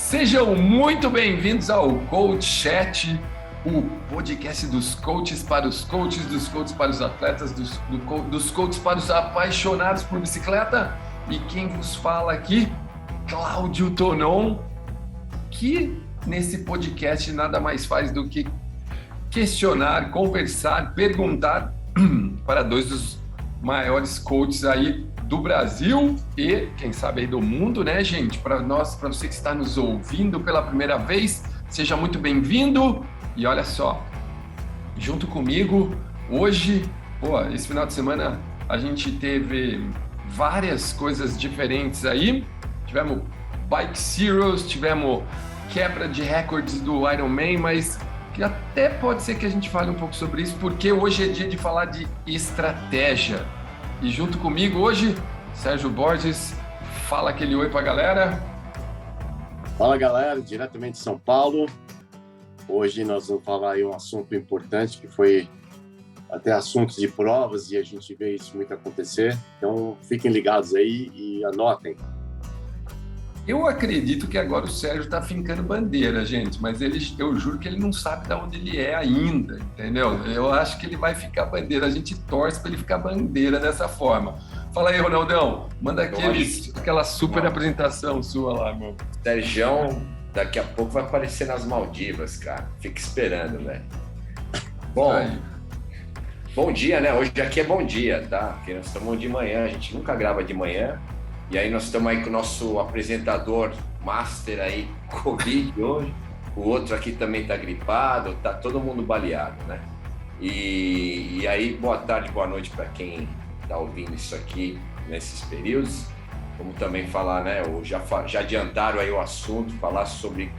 Sejam muito bem-vindos ao Coach Chat, o podcast dos coaches para os coaches, dos coaches para os atletas, dos coaches para os apaixonados por bicicleta. E quem vos fala aqui, Cláudio Tonon, que nesse podcast nada mais faz do que questionar, conversar, perguntar para dois dos maiores coaches aí do Brasil e, quem sabe, aí do mundo, né, gente? Para você que está nos ouvindo pela primeira vez, seja muito bem-vindo. E olha só, junto comigo, hoje, esse final de semana, a gente teve várias coisas diferentes aí. Tivemos Bike Zeros, tivemos quebra de recordes do Ironman, mas que até pode ser que a gente fale um pouco sobre isso, porque hoje é dia de falar de estratégia. E junto comigo hoje, Sérgio Borges, fala aquele oi pra galera. Fala galera, diretamente de São Paulo. Hoje nós vamos falar aí um assunto importante, que foi até assuntos de provas, e a gente vê isso muito acontecer. Então fiquem ligados aí e anotem. Eu acredito que agora o Sérgio está fincando bandeira, gente, mas eu juro que ele não sabe de onde ele é ainda, entendeu? Eu acho que ele vai ficar bandeira, a gente torce para ele ficar bandeira dessa forma. Fala aí, Ronaldão, manda aquela super apresentação sua lá, meu. Sérgio, daqui a pouco vai aparecer nas Maldivas, cara. Fica esperando, velho. Bom dia, né? Hoje aqui é bom dia, tá? Porque nós estamos de manhã, a gente nunca grava de manhã. E aí nós estamos aí com o nosso apresentador master aí, Covid hoje. O outro aqui também está gripado, tá todo mundo baleado, né? E aí, boa tarde, boa noite para quem está ouvindo isso aqui nesses períodos. Vamos também falar, né? Já adiantaram aí o assunto, falar sobre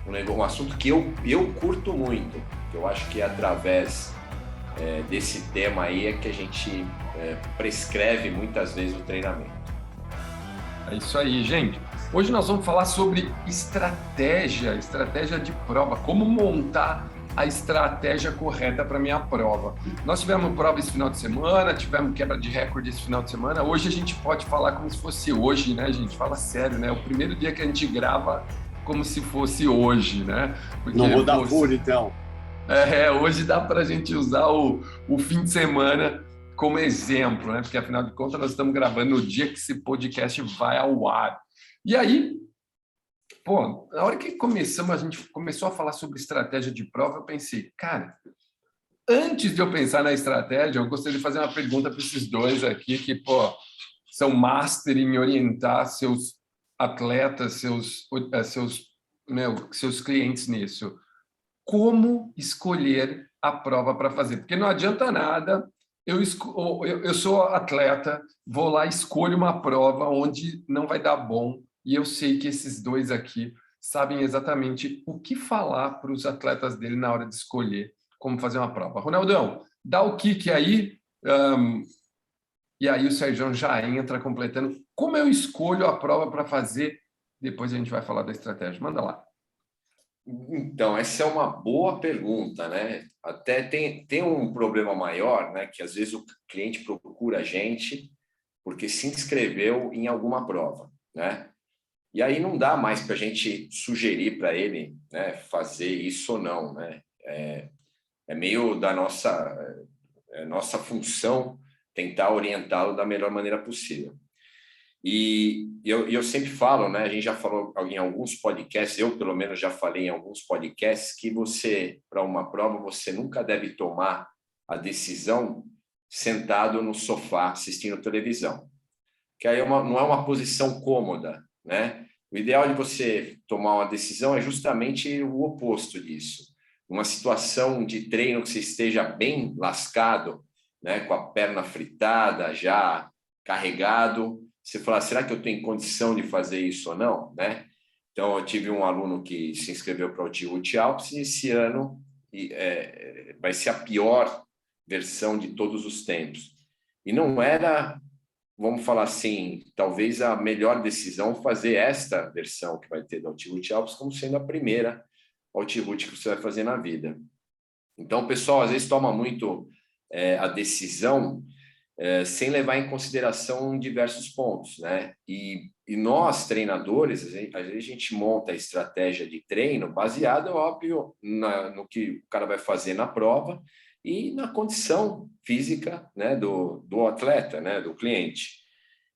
um assunto que eu curto muito. Que eu acho que é através desse tema aí é que a gente prescreve muitas vezes o treinamento. É isso aí, gente. Hoje nós vamos falar sobre estratégia de prova, como montar a estratégia correta para minha prova. Nós tivemos prova esse final de semana, tivemos quebra de recorde esse final de semana. Hoje a gente pode falar como se fosse hoje, né, gente? Fala sério, né? O primeiro dia que a gente grava como se fosse hoje, né? Porque, não vou dar furo, então. Hoje dá para a gente usar o fim de semana como exemplo, né? Porque afinal de contas nós estamos gravando no dia que esse podcast vai ao ar. E aí, na hora que a gente começou a falar sobre estratégia de prova, eu pensei, cara, antes de eu pensar na estratégia, eu gostaria de fazer uma pergunta para esses dois aqui que, são master em orientar seus atletas, seus clientes nisso. Como escolher a prova para fazer? Porque não adianta nada. Eu sou atleta, vou lá, escolho uma prova onde não vai dar bom, e eu sei que esses dois aqui sabem exatamente o que falar para os atletas dele na hora de escolher como fazer uma prova. Ronaldão, dá o kick aí, e aí o Sérgio já entra completando. Como eu escolho a prova para fazer? Depois a gente vai falar da estratégia. Manda lá. Então, essa é uma boa pergunta, né? Até tem um problema maior, né? Que às vezes o cliente procura a gente porque se inscreveu em alguma prova, né? E aí não dá mais para a gente sugerir para ele, né, fazer isso ou não, né? É meio da nossa função tentar orientá-lo da melhor maneira possível. E eu sempre falo, né? A gente já falou em alguns podcasts, eu pelo menos já falei em alguns podcasts, que para uma prova, você nunca deve tomar a decisão sentado no sofá assistindo televisão, que aí não é uma posição cômoda, né? O ideal de você tomar uma decisão é justamente o oposto disso. Uma situação de treino que você esteja bem lascado, né? Com a perna fritada, já carregado, você fala, será que eu tenho condição de fazer isso ou não, né? Então, eu tive um aluno que se inscreveu para o Altiruti Alpes e esse ano vai ser a pior versão de todos os tempos. E não era, vamos falar assim, talvez a melhor decisão fazer esta versão que vai ter do Altiruti Alpes como sendo a primeira Altiruti que você vai fazer na vida. Então, o pessoal às vezes toma muito a decisão sem levar em consideração diversos pontos, né? E nós, treinadores, às vezes a gente monta a estratégia de treino baseada, óbvio, no que o cara vai fazer na prova e na condição física, né, do atleta, né, do cliente.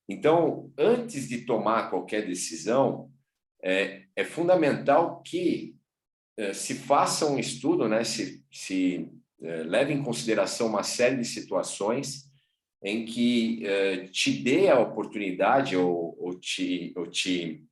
Então, antes de tomar qualquer decisão, é fundamental que se faça um estudo, né, se leve em consideração uma série de situações em que te dê a oportunidade ou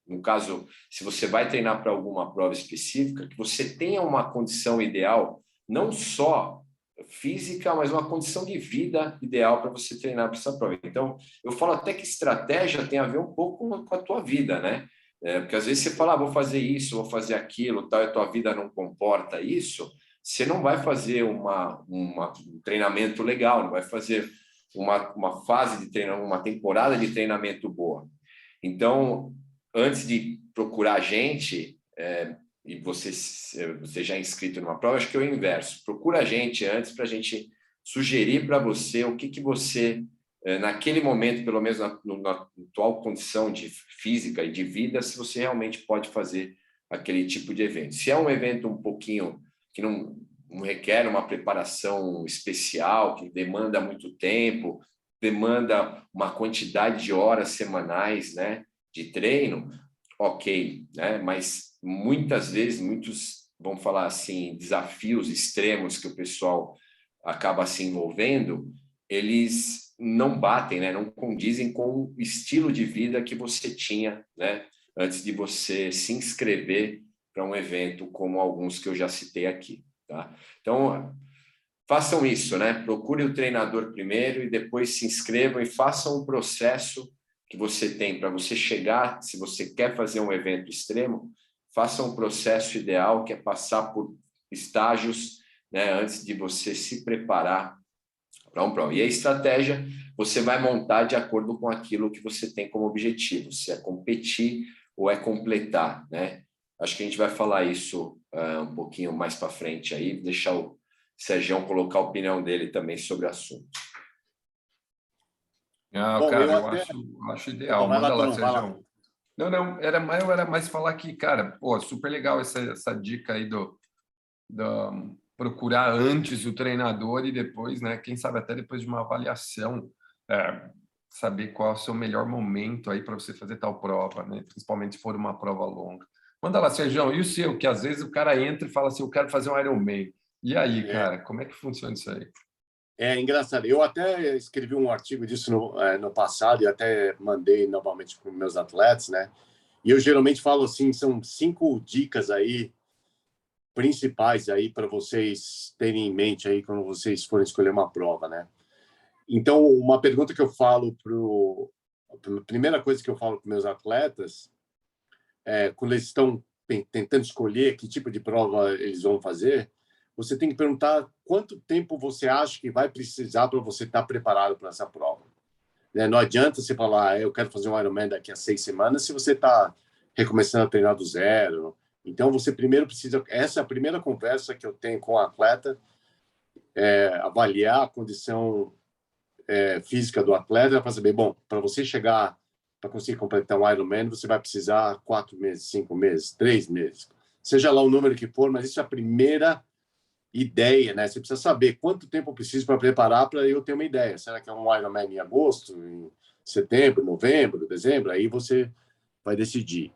no caso, se você vai treinar para alguma prova específica, que você tenha uma condição ideal, não só física, mas uma condição de vida ideal para você treinar para essa prova. Então, eu falo até que estratégia tem a ver um pouco com a tua vida, né? Porque às vezes você fala, vou fazer isso, vou fazer aquilo, tal, e a tua vida não comporta isso, você não vai fazer um treinamento legal, não vai fazer uma fase de treinamento, uma temporada de treinamento boa. Então, antes de procurar a gente, e você já é inscrito numa prova, acho que é o inverso. Procura a gente antes para a gente sugerir para você o que você, naquele momento, pelo menos na atual condição de física e de vida, se você realmente pode fazer aquele tipo de evento. Se é um evento um pouquinho que não requer uma preparação especial, que demanda muito tempo, demanda uma quantidade de horas semanais, né, de treino, ok, né? Mas muitas vezes, vamos falar assim, desafios extremos que o pessoal acaba se envolvendo, eles não batem, né? Não condizem com o estilo de vida que você tinha, né, antes de você se inscrever para um evento como alguns que eu já citei aqui. Tá? Então, façam isso, né? Procure o treinador primeiro e depois se inscrevam e façam um processo que você tem para você chegar, se você quer fazer um evento extremo, faça um processo ideal, que é passar por estágios, né, antes de você se preparar para um prova. E a estratégia você vai montar de acordo com aquilo que você tem como objetivo, se é competir ou é completar, né? Acho que a gente vai falar isso um pouquinho mais para frente aí, deixar o Sergião colocar a opinião dele também sobre o assunto. Não, cara, eu acho ideal. Vai Manda lá, lá, Sergião. Não, era mais falar que, cara, pô, super legal essa dica aí do procurar antes o treinador e depois, né, quem sabe até depois de uma avaliação, saber qual é o seu melhor momento aí para você fazer tal prova, né, principalmente se for uma prova longa. Manda lá, Sergião, e o seu, que às vezes o cara entra e fala assim, eu quero fazer um Ironman. E aí, cara, como é que funciona isso aí? É engraçado. Eu até escrevi um artigo disso no passado e até mandei novamente para os meus atletas, né? E eu geralmente falo assim, são 5 dicas aí principais aí para vocês terem em mente aí quando vocês forem escolher uma prova, né? Então, uma pergunta que eu falo a primeira coisa que eu falo para meus atletas quando eles estão tentando escolher que tipo de prova eles vão fazer, você tem que perguntar quanto tempo você acha que vai precisar para você estar preparado para essa prova. Não adianta você falar, eu quero fazer um Ironman daqui a 6 semanas, se você está recomeçando a treinar do zero. Então, você primeiro precisa... Essa é a primeira conversa que eu tenho com o atleta, avaliar a condição física do atleta para saber, bom, para você chegar, para conseguir completar um Ironman, você vai precisar 4 meses, 5 meses, 3 meses. Seja lá o número que for, mas isso é a primeira ideia, né? Você precisa saber quanto tempo eu preciso para preparar para eu ter uma ideia. Será que é um Ironman em agosto, em setembro, novembro, dezembro? Aí você vai decidir.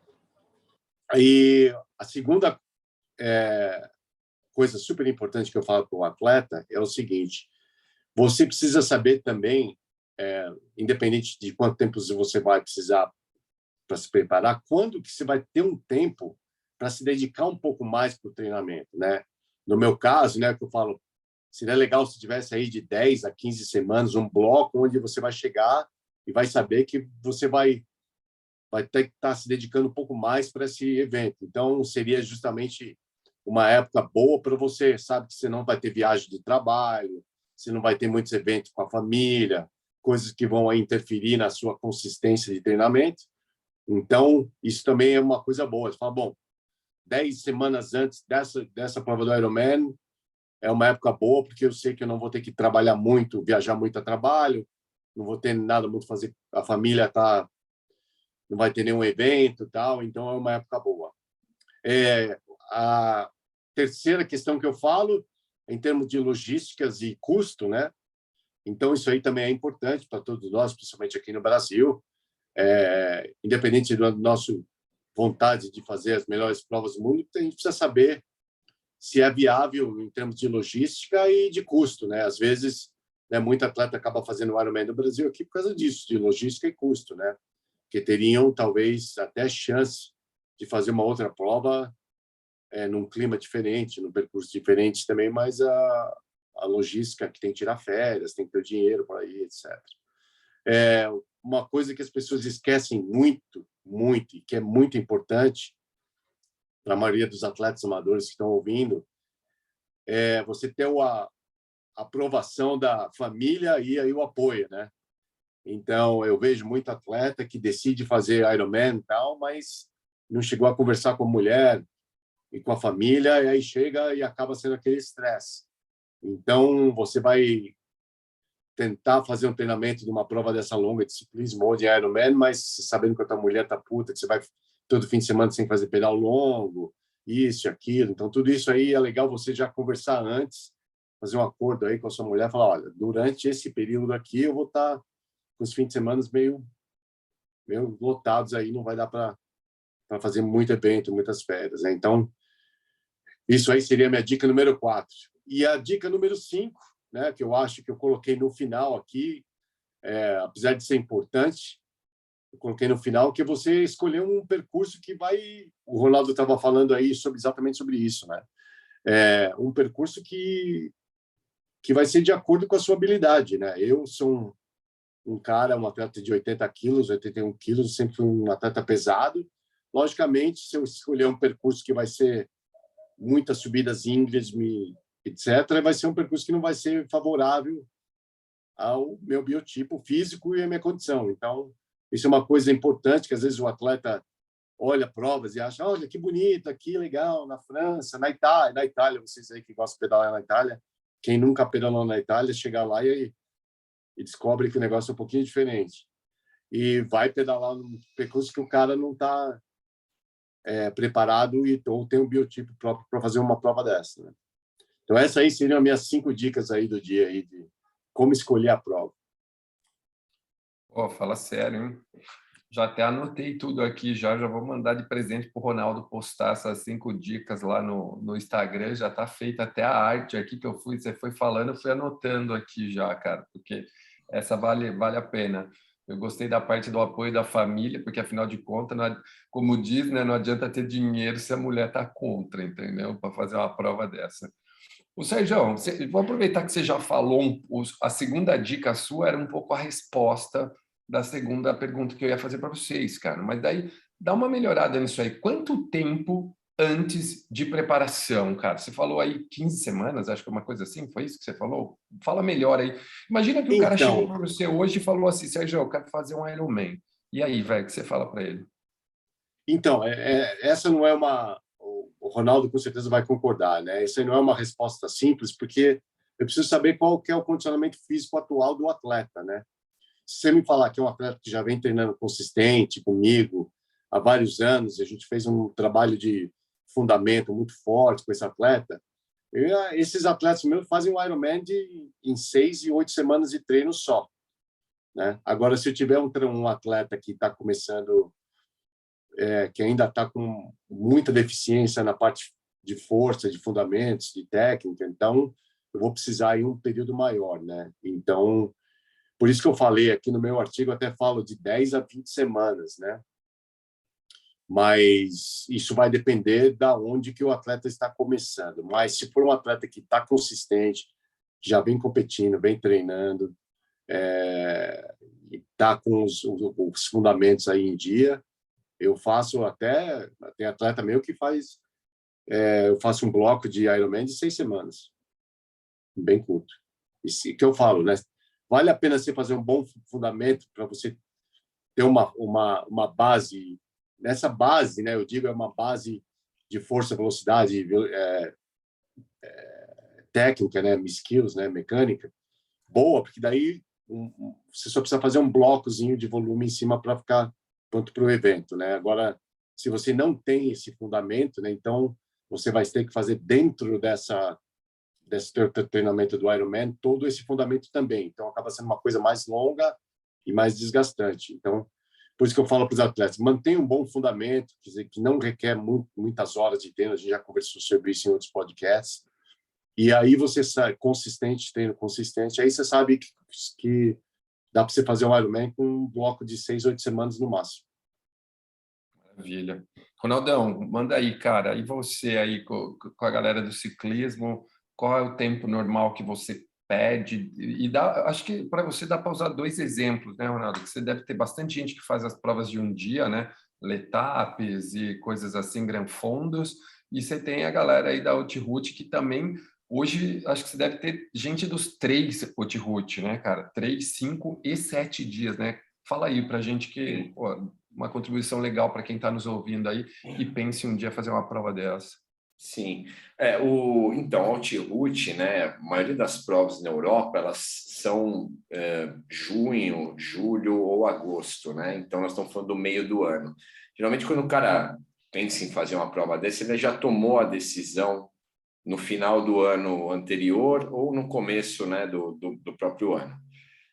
E a segunda coisa super importante que eu falo para o atleta é o seguinte: você precisa saber também, independente de quanto tempo você vai precisar para se preparar, quando que você vai ter um tempo para se dedicar um pouco mais para o treinamento, né? No meu caso, né, que eu falo, seria legal se tivesse aí de 10 a 15 semanas um bloco onde você vai chegar e vai saber que você vai ter que estar se dedicando um pouco mais para esse evento. Então, seria justamente uma época boa para você, sabe que você não vai ter viagem de trabalho, você não vai ter muitos eventos com a família, coisas que vão aí interferir na sua consistência de treinamento. Então, isso também é uma coisa boa. Você fala, bom, 10 semanas antes dessa prova do Ironman é uma época boa, porque eu sei que eu não vou ter que trabalhar muito, viajar muito a trabalho, não vou ter nada muito a fazer, a família não vai ter nenhum evento e tal, então é uma época boa. A terceira questão que eu falo, em termos de logísticas e custo, né? Então, isso aí também é importante para todos nós, principalmente aqui no Brasil. Independente da nossa vontade de fazer as melhores provas do mundo, a gente precisa saber se é viável em termos de logística e de custo, né? Às vezes, né, muito atleta acaba fazendo o Ironman do Brasil aqui por causa disso, de logística e custo, né? Que teriam, talvez, até chance de fazer uma outra prova num clima diferente, num percurso diferente também, mas a logística que tem que tirar férias, tem que ter dinheiro para ir, etc. Uma coisa que as pessoas esquecem muito, muito, e que é muito importante para a maioria dos atletas amadores que estão ouvindo, é você ter a aprovação da família e aí o apoio, né? Então, eu vejo muito atleta que decide fazer Ironman e tal, mas não chegou a conversar com a mulher e com a família, e aí chega e acaba sendo aquele estresse. Então, você vai tentar fazer um treinamento de uma prova dessa longa de ciclismo ou de Ironman, mas sabendo que a tua mulher tá puta, que você vai todo fim de semana sem fazer pedal longo, isso e aquilo. Então, tudo isso aí é legal você já conversar antes, fazer um acordo aí com a sua mulher, falar, olha, durante esse período aqui eu vou estar com os fins de semana meio lotados aí, não vai dar para fazer muito evento, muitas férias, né? Então, isso aí seria a minha dica número 4. E a dica número 5, né, que eu acho que eu coloquei no final aqui, apesar de ser importante, eu coloquei no final, que é você escolher um percurso que vai... O Ronaldo estava falando aí exatamente sobre isso, né? Um percurso que vai ser de acordo com a sua habilidade, né? Eu sou um atleta de 80 quilos, 81 quilos, sempre fui um atleta pesado. Logicamente, se eu escolher um percurso que vai ser muitas subidas íngreme, etc., vai ser um percurso que não vai ser favorável ao meu biotipo físico e à minha condição. Então, isso é uma coisa importante, que às vezes o atleta olha provas e acha, olha, que bonito aqui, legal, na França, na Itália, vocês aí que gostam de pedalar na Itália, quem nunca pedalou na Itália, chega lá e descobre que o negócio é um pouquinho diferente. E vai pedalar num percurso que o cara não está preparado ou tem um biotipo próprio para fazer uma prova dessa, né? Então, essas aí seriam as minhas 5 dicas aí do dia, aí, de como escolher a prova. Fala sério, hein? Já até anotei tudo aqui, já vou mandar de presente para o Ronaldo postar essas 5 dicas lá no Instagram, já está feita até a arte aqui que você foi falando, eu fui anotando aqui já, cara, porque essa vale a pena. Eu gostei da parte do apoio da família, porque afinal de contas, como diz, né, não adianta ter dinheiro se a mulher está contra, entendeu? Para fazer uma prova dessa. O Sérgio, vou aproveitar que você já falou, a segunda dica sua era um pouco a resposta da segunda pergunta que eu ia fazer para vocês, cara. Mas daí, dá uma melhorada nisso aí. Quanto tempo antes de preparação, cara? Você falou aí 15 semanas, acho que é uma coisa assim, foi isso que você falou? Fala melhor aí. Imagina que o cara chegou para você hoje e falou assim, Sérgio, eu quero fazer um Ironman. E aí, velho, o que você fala para ele? Então, essa não é uma... O Ronaldo com certeza vai concordar, né? Essa não é uma resposta simples, porque eu preciso saber qual que é o condicionamento físico atual do atleta, né? Se você me falar que é um atleta que já vem treinando consistente comigo há vários anos, a gente fez um trabalho de fundamento muito forte com esse atleta, esses atletas meus fazem um Ironman em 6 e 8 semanas de treino só, né? Agora, se eu tiver um atleta que está começando, que ainda está com muita deficiência na parte de força, de fundamentos, de técnica, então eu vou precisar ir um período maior, né? Então, por isso que eu falei aqui no meu artigo, até falo de 10 a 20 semanas, né? Mas isso vai depender da onde que o atleta está começando. Mas se for um atleta que está consistente, já vem competindo, vem treinando, está com os fundamentos aí em dia, eu faço até... Tem atleta meu que faz... eu faço um bloco de Ironman de 6 semanas. Bem curto. Isso que eu falo, né? Vale a pena você fazer um bom fundamento para você ter uma base. Nessa base, né, eu digo, é uma base de força, velocidade, técnica, né, skills, né, mecânica, boa, porque daí você só precisa fazer um blocozinho de volume em cima para ficar pronto para o evento, né? Agora, se você não tem esse fundamento, né, então você vai ter que fazer dentro desse teu treinamento do Ironman todo esse fundamento também. Então acaba sendo uma coisa mais longa e mais desgastante. Então, por isso que eu falo para os atletas, mantenha um bom fundamento, quer dizer, que não requer muitas horas de treino. A gente já conversou sobre isso em outros podcasts. E aí você sai consistente, treino consistente. Aí você sabe que dá para você fazer um Ironman com um bloco de 6, 8 semanas no máximo. Maravilha. Ronaldão, manda aí, cara. E você aí com a galera do ciclismo, qual é o tempo normal que você pede? E acho que para você dá para usar 2 exemplos, né, Ronaldo? Que você deve ter bastante gente que faz as provas de um dia, né? Letapes e coisas assim, granfondos. E você tem a galera aí da Ultiroute que também, hoje, acho que você deve ter gente dos 3 Ultiroute, né, cara? 3, 5 e 7 dias, né? Fala aí para a gente que... Pô, uma contribuição legal para quem está nos ouvindo aí e pense um dia fazer uma prova dessa. Sim. Então, a Ultiroute, né, a maioria das provas na Europa, elas são junho, julho ou agosto, né? Então, nós estamos falando do meio do ano. Geralmente, quando o cara pensa em fazer uma prova dessa, ele já tomou a decisão no final do ano anterior ou no começo, né, do próprio ano.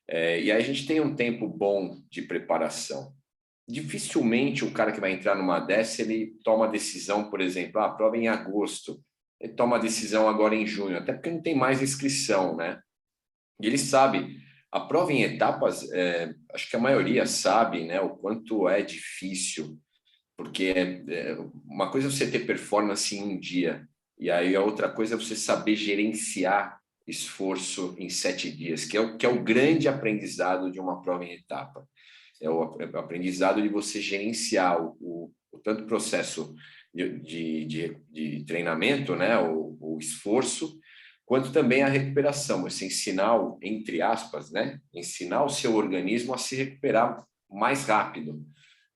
E aí a gente tem um tempo bom de preparação. Dificilmente o cara que vai entrar numa dessa, ele toma a decisão, por exemplo, a prova é em agosto, ele toma a decisão agora em junho, até porque não tem mais inscrição, né? E ele sabe, a prova em etapas, acho que a maioria sabe, né, o quanto é difícil, porque uma coisa é você ter performance em um dia, e aí a outra coisa é você saber gerenciar esforço em 7 dias, que é o grande aprendizado de uma prova em etapa. É o aprendizado de você gerenciar o tanto o processo de treinamento, né, o esforço, quanto também a recuperação. Você ensinar, entre aspas, né, ensinar o seu organismo a se recuperar mais rápido,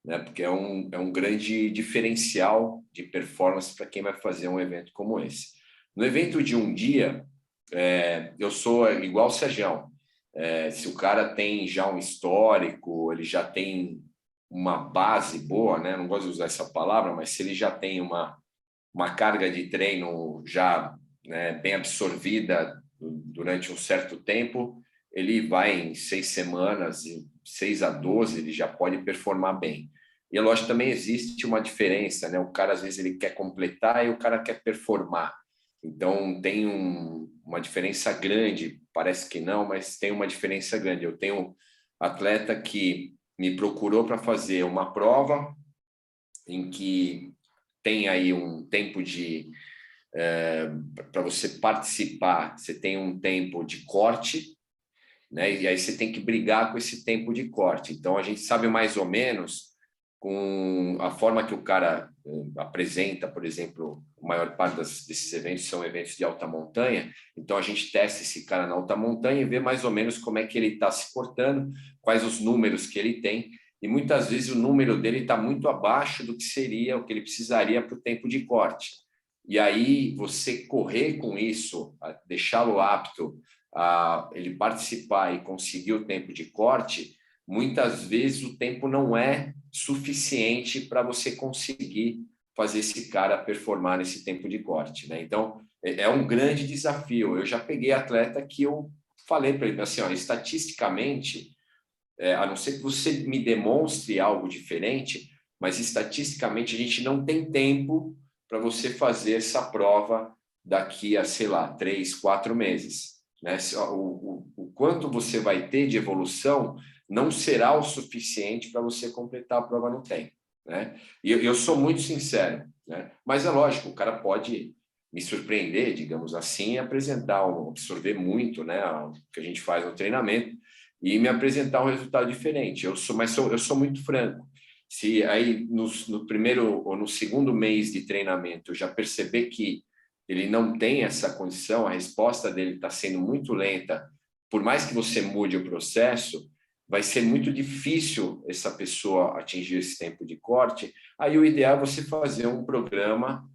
né, porque é um grande diferencial de performance para quem vai fazer um evento como esse. No evento de um dia, eu sou igual o Sérgio. Se o cara tem já um histórico, ele já tem uma base boa, né? Não gosto de usar essa palavra, mas se ele já tem uma carga de treino já, né, bem absorvida durante um certo tempo, ele vai em 6 semanas, 6 a 12, ele já pode performar bem. E é lógico, também existe uma diferença, né? O cara, às vezes, ele quer completar e o cara quer performar. Então, tem uma diferença grande, parece que não, mas tem uma diferença grande. Eu tenho um atleta que me procurou para fazer uma prova em que tem aí um tempo para você participar, você tem um tempo de corte, né? E aí você tem que brigar com esse tempo de corte. Então, a gente sabe mais ou menos com a forma que o cara apresenta, por exemplo, a maior parte desses eventos são eventos de alta montanha, então a gente testa esse cara na alta montanha e vê mais ou menos como é que ele está se portando, quais os números que ele tem, e muitas vezes o número dele está muito abaixo do que seria o que ele precisaria para o tempo de corte. E aí você correr com isso, deixá-lo apto a ele participar e conseguir o tempo de corte, muitas vezes o tempo não é suficiente para você conseguir fazer esse cara performar nesse tempo de corte, né? Então, é um grande desafio. Eu já peguei atleta que eu falei para ele assim, ó, estatisticamente, a não ser que você me demonstre algo diferente, mas estatisticamente a gente não tem tempo para você fazer essa prova daqui a, sei lá, 3, 4 meses, né? O quanto você vai ter de evolução não será o suficiente para você completar a prova no tempo, né? E eu sou muito sincero, né? Mas é lógico, o cara pode me surpreender, digamos assim, e absorver muito, né, o que a gente faz no treinamento e me apresentar um resultado diferente. Eu sou muito franco. Se aí no primeiro ou no segundo mês de treinamento eu já perceber que ele não tem essa condição, a resposta dele está sendo muito lenta, por mais que você mude o processo, vai ser muito difícil essa pessoa atingir esse tempo de corte. Aí o ideal é você fazer um programa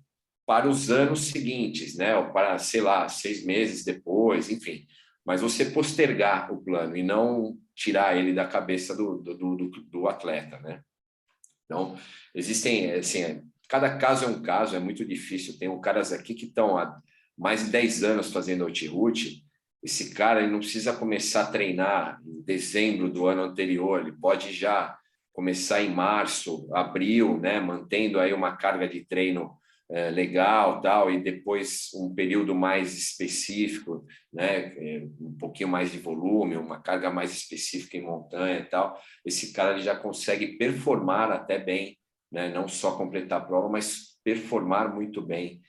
para os anos seguintes, né? Ou para, sei lá, 6 meses depois, enfim. mas você postergar o plano e não tirar ele da cabeça do atleta, né? Então, existem, assim, cada caso é um caso, é muito difícil. Tem caras aqui que estão há mais de 10 anos fazendo out-route. Esse cara ele não precisa começar a treinar em dezembro do ano anterior, ele pode já começar em março, abril, né, mantendo aí uma carga de treino legal, tal, e depois um período mais específico, né, um pouquinho mais de volume, uma carga mais específica em montanha e tal. Esse cara ele já consegue performar até bem, né, não só completar a prova, mas performar muito bem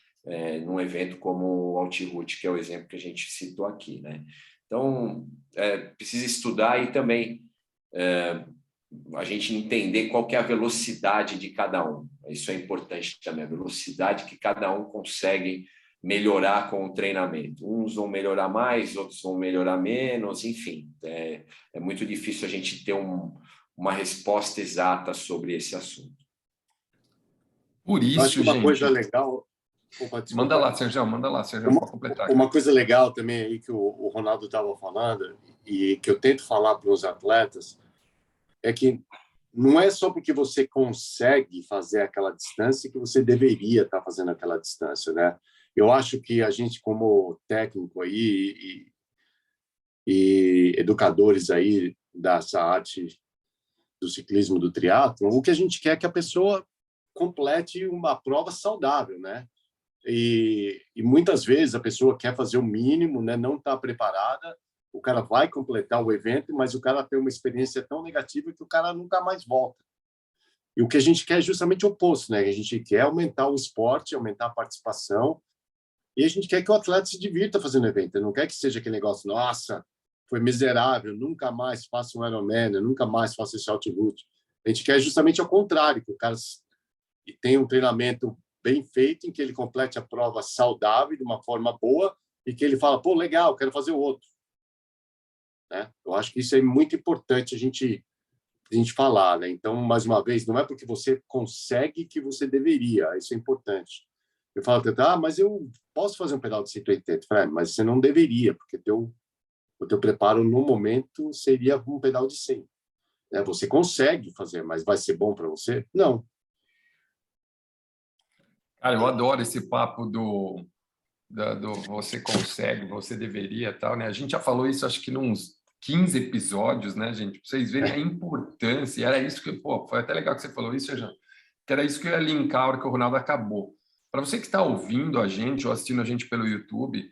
num evento como o Out-Route, que é o exemplo que a gente citou aqui, né? Então, precisa estudar e também a gente entender qual que é a velocidade de cada um. Isso é importante também, a velocidade que cada um consegue melhorar com o treinamento. Uns vão melhorar mais, outros vão melhorar menos, enfim. É muito difícil a gente ter uma resposta exata sobre esse assunto. Por Eu acho isso, que uma gente... coisa legal... Opa, manda lá, Sérgio, para completar. Uma coisa legal também aí que o Ronaldo estava falando e que eu tento falar para os atletas é que não é só porque você consegue fazer aquela distância que você deveria estar fazendo aquela distância, né? Eu acho que a gente, como técnico aí e educadores aí dessa arte do ciclismo, do triatlo, o que a gente quer é que a pessoa complete uma prova saudável, né? E muitas vezes a pessoa quer fazer o mínimo, né? Não está preparada, o cara vai completar o evento, mas o cara tem uma experiência tão negativa que o cara nunca mais volta. E o que a gente quer é justamente o oposto, né? A gente quer aumentar o esporte, aumentar a participação, e a gente quer que o atleta se divirta fazendo o evento. Não quer que seja aquele negócio, nossa, foi miserável, nunca mais faço um Ironman, nunca mais faço esse Out-Route. A gente quer justamente ao contrário, que o cara tenha um treinamento bem feito, em que ele complete a prova saudável, de uma forma boa, e que ele fala, pô, legal, quero fazer o outro. Né? Eu acho que isso é muito importante a gente falar, né? Então, mais uma vez, não é porque você consegue que você deveria, isso é importante. Eu falo, mas eu posso fazer um pedal de 180, mas você não deveria, porque o teu preparo no momento seria um pedal de 100. Né? Você consegue fazer, mas vai ser bom para você? Não. Cara, eu adoro esse papo do você consegue, você deveria, tal, né? A gente já falou isso, acho que nos 15 episódios, né, gente? Pra vocês verem a importância. E era isso que, pô, foi até legal que você falou isso, Jean, que era isso que eu ia linkar a hora que o Ronaldo acabou. Para você que está ouvindo a gente ou assistindo a gente pelo YouTube,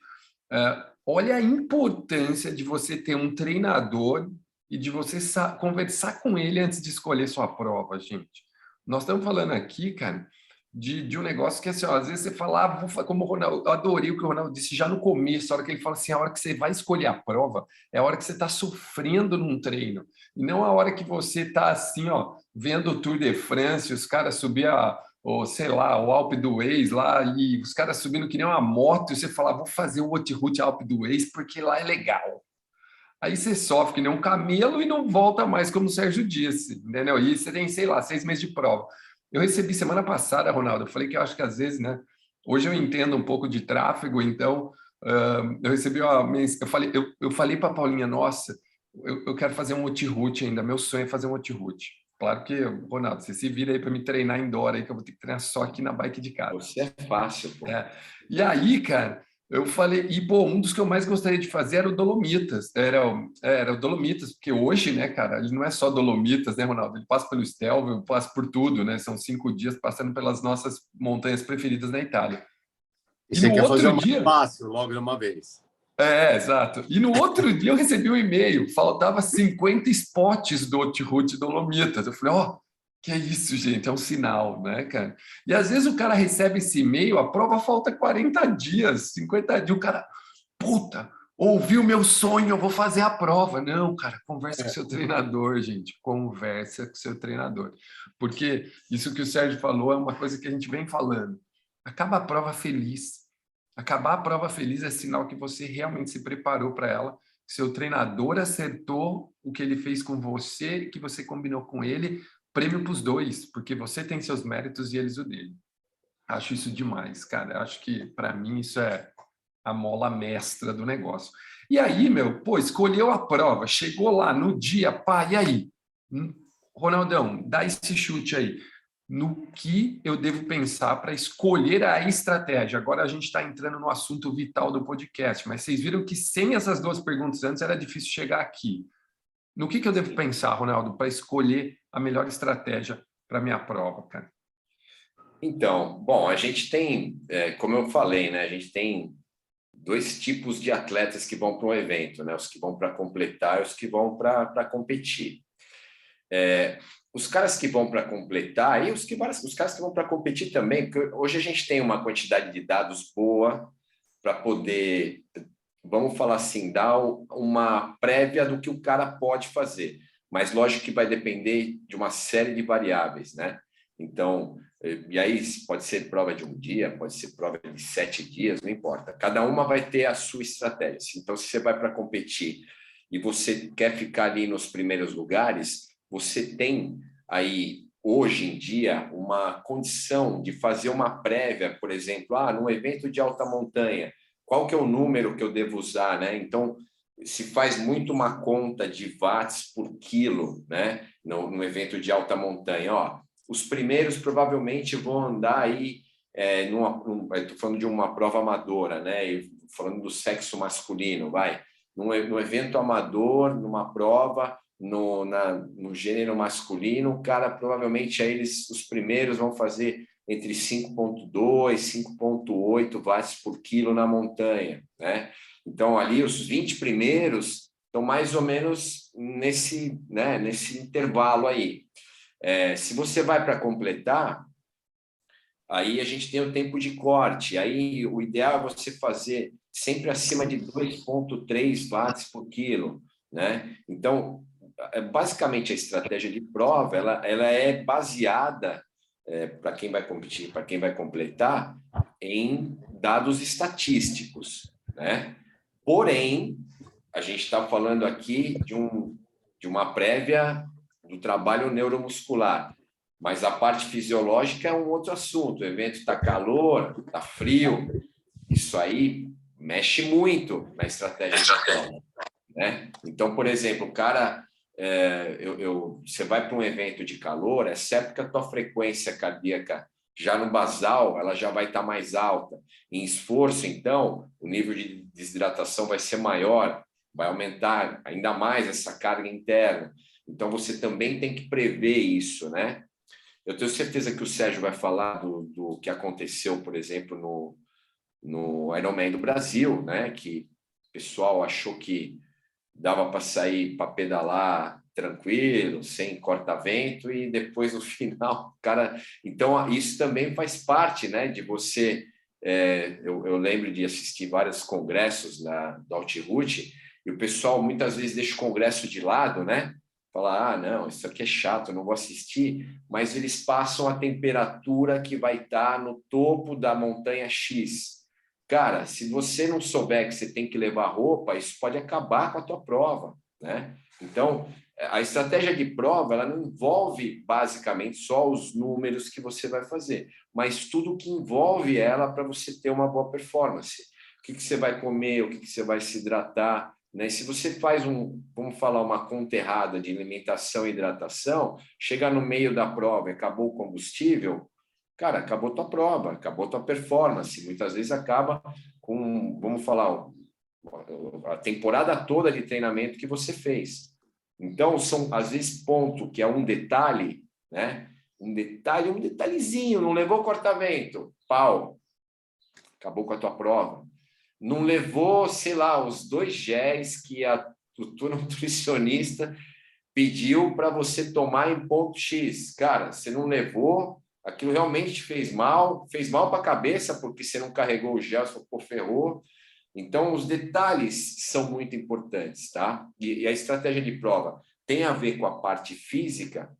olha a importância de você ter um treinador e de você conversar com ele antes de escolher sua prova, gente. Nós estamos falando aqui, cara, de um negócio que, assim, ó, às vezes você fala, como o Ronaldo, eu adorei o que o Ronaldo disse já no começo, a hora que ele fala assim, a hora que você vai escolher a prova é a hora que você está sofrendo num treino, e não a hora que você está assim, ó, vendo o Tour de France, os caras subir sei lá, o Alpe d'Huez lá, e os caras subindo que nem uma moto, e você fala, vou fazer o Out-Route Alpe d'Huez porque lá é legal. Aí você sofre que nem um camelo e não volta mais, como o Sérgio disse, entendeu? E você tem, sei lá, 6 meses de prova. Eu recebi semana passada, Ronaldo, eu falei que eu acho que às vezes, né? Hoje eu entendo um pouco de tráfego, então eu recebi eu falei para a Paulinha, nossa, eu quero fazer um Out-Route ainda, meu sonho é fazer um Out-Route. Claro que, Ronaldo, você se vira aí para me treinar indoor aí, que eu vou ter que treinar só aqui na bike de casa. Você é fácil, pô. E aí, cara, eu falei, um dos que eu mais gostaria de fazer era o Dolomitas. Era o Dolomitas, porque hoje, né, cara, ele não é só Dolomitas, né, Ronaldo? Ele passa pelo Stelvio, passa por tudo, né? São 5 dias passando pelas nossas montanhas preferidas na Itália. E você quer fazer uma fácil logo de uma vez. Exato. E no outro dia eu recebi um e-mail, faltava 50 spots do Out-Route Dolomitas. Eu falei, que é isso, gente? É um sinal, né, cara? E às vezes o cara recebe esse e-mail, a prova falta 40 dias, 50 dias, o cara, puta, ouvi o meu sonho, eu vou fazer a prova. Não, cara, conversa com o seu treinador, gente, conversa com o seu treinador. Porque isso que o Sérgio falou é uma coisa que a gente vem falando. Acaba a prova feliz. Acabar a prova feliz é sinal que você realmente se preparou para ela, que seu treinador acertou o que ele fez com você, que você combinou com ele, prêmio para os dois, porque você tem seus méritos e eles o dele. Acho isso demais, cara. Acho que, para mim, isso é a mola mestra do negócio. E aí, pô, escolheu a prova, chegou lá no dia, pá, e aí? Ronaldão, dá esse chute aí. No que eu devo pensar para escolher a estratégia? Agora a gente está entrando no assunto vital do podcast, mas vocês viram que sem essas duas perguntas antes era difícil chegar aqui. No que eu devo pensar, Ronaldo, para escolher a melhor estratégia para minha prova, cara? Então, bom, a gente tem, como eu falei, né? A gente tem dois tipos de atletas que vão para um evento, né? Os que vão para completar e os que vão para competir. Os caras que vão para completar e os caras que vão para competir também, porque hoje a gente tem uma quantidade de dados boa para poder, vamos falar assim, dar uma prévia do que o cara pode fazer. Mas lógico que vai depender de uma série de variáveis, né? Então, e aí pode ser prova de um dia, pode ser prova de 7 dias, não importa. Cada uma vai ter a sua estratégia. Então, se você vai para competir e você quer ficar ali nos primeiros lugares, você tem aí, hoje em dia, uma condição de fazer uma prévia, por exemplo, num evento de alta montanha, qual que é o número que eu devo usar, né? Então, se faz muito uma conta de watts por quilo, né? No evento de alta montanha, os primeiros provavelmente vão andar aí, estou falando de uma prova amadora, né? E falando do sexo masculino, no evento amador, numa prova, no gênero masculino, o cara provavelmente aí os primeiros vão fazer entre 5,2 e 5,8 watts por quilo na montanha, né? Então, ali, os 20 primeiros estão mais ou menos nesse intervalo aí. Se você vai para completar, aí a gente tem o tempo de corte. Aí, o ideal é você fazer sempre acima de 2,3 watts por quilo, né? Então, basicamente, a estratégia de prova ela é baseada, para quem vai competir, para quem vai completar, em dados estatísticos, né? Porém, a gente está falando aqui de uma prévia do trabalho neuromuscular, mas a parte fisiológica é um outro assunto. O evento está calor, está frio, isso aí mexe muito na estratégia de prova, né? Então, por exemplo, o cara, você vai para um evento de calor, é certo que a tua frequência cardíaca já no basal, ela já vai estar mais alta. Em esforço, então, o nível de desidratação vai ser maior, vai aumentar ainda mais essa carga interna. Então, você também tem que prever isso, né? Eu tenho certeza que o Sérgio vai falar do que aconteceu, por exemplo, no Ironman do Brasil, né? Que o pessoal achou que dava para sair para pedalar tranquilo, sem corta-vento, e depois no final, cara. Então, isso também faz parte, né? De você. Eu lembro de assistir vários congressos do Altiroute, e o pessoal muitas vezes deixa o congresso de lado, né? Fala, não, isso aqui é chato, eu não vou assistir, mas eles passam a temperatura que vai estar no topo da montanha X. Cara, se você não souber que você tem que levar roupa, isso pode acabar com a tua prova, né? Então, a estratégia de prova, ela não envolve basicamente só os números que você vai fazer, mas tudo que envolve ela para você ter uma boa performance. O que você vai comer, o que você vai se hidratar, né? Se você faz vamos falar, uma conta errada de alimentação e hidratação, chega no meio da prova e acabou o combustível, cara, acabou tua prova, acabou tua performance. Muitas vezes acaba com, vamos falar, a temporada toda de treinamento que você fez. Então, são, às vezes, ponto que é um detalhe, né? Um detalhezinho, não levou corta-vento, pau, acabou com a tua prova. Não levou, sei lá, os 2 géis que a tua nutricionista pediu para você tomar em ponto X. Cara, você não levou, aquilo realmente te fez mal para a cabeça, porque você não carregou o gel, você ferrou. Então, os detalhes são muito importantes, tá? E a estratégia de prova tem a ver com a parte física,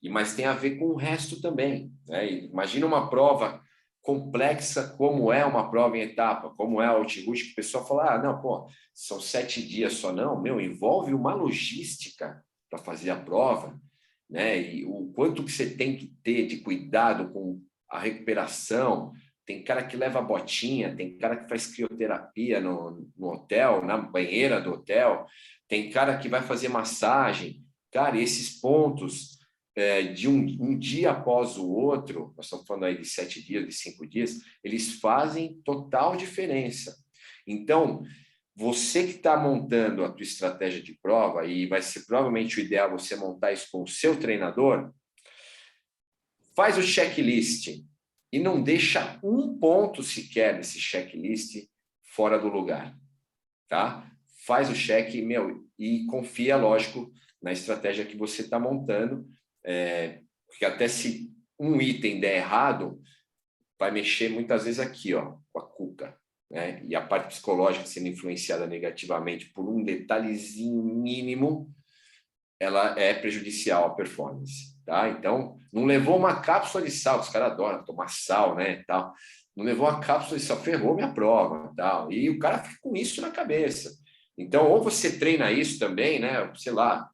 mas tem a ver com o resto também, né? Imagina uma prova complexa como é uma prova em etapa, como é a Altiroute, que o pessoal fala, não, pô, são 7 dias só. Não, envolve uma logística para fazer a prova, né? E o quanto que você tem que ter de cuidado com a recuperação, tem cara que leva botinha, tem cara que faz crioterapia no hotel, na banheira do hotel, tem cara que vai fazer massagem. Cara, esses pontos de um dia após o outro, nós estamos falando aí de 7 dias, de 5 dias, eles fazem total diferença. Então, você que está montando a tua estratégia de prova, e vai ser provavelmente o ideal você montar isso com o seu treinador, faz o checklist e não deixa um ponto sequer desse checklist fora do lugar, tá? Faz o check, e confia, lógico, na estratégia que você está montando, porque até se um item der errado, vai mexer muitas vezes aqui, ó, com a cuca, né? E a parte psicológica sendo influenciada negativamente por um detalhezinho mínimo, ela é prejudicial à performance, tá? Então, não levou uma cápsula de sal, os caras adoram tomar sal, né, tal. Não levou uma cápsula de sal, ferrou minha prova, tal. E o cara fica com isso na cabeça. Então, ou você treina isso também, né, sei lá,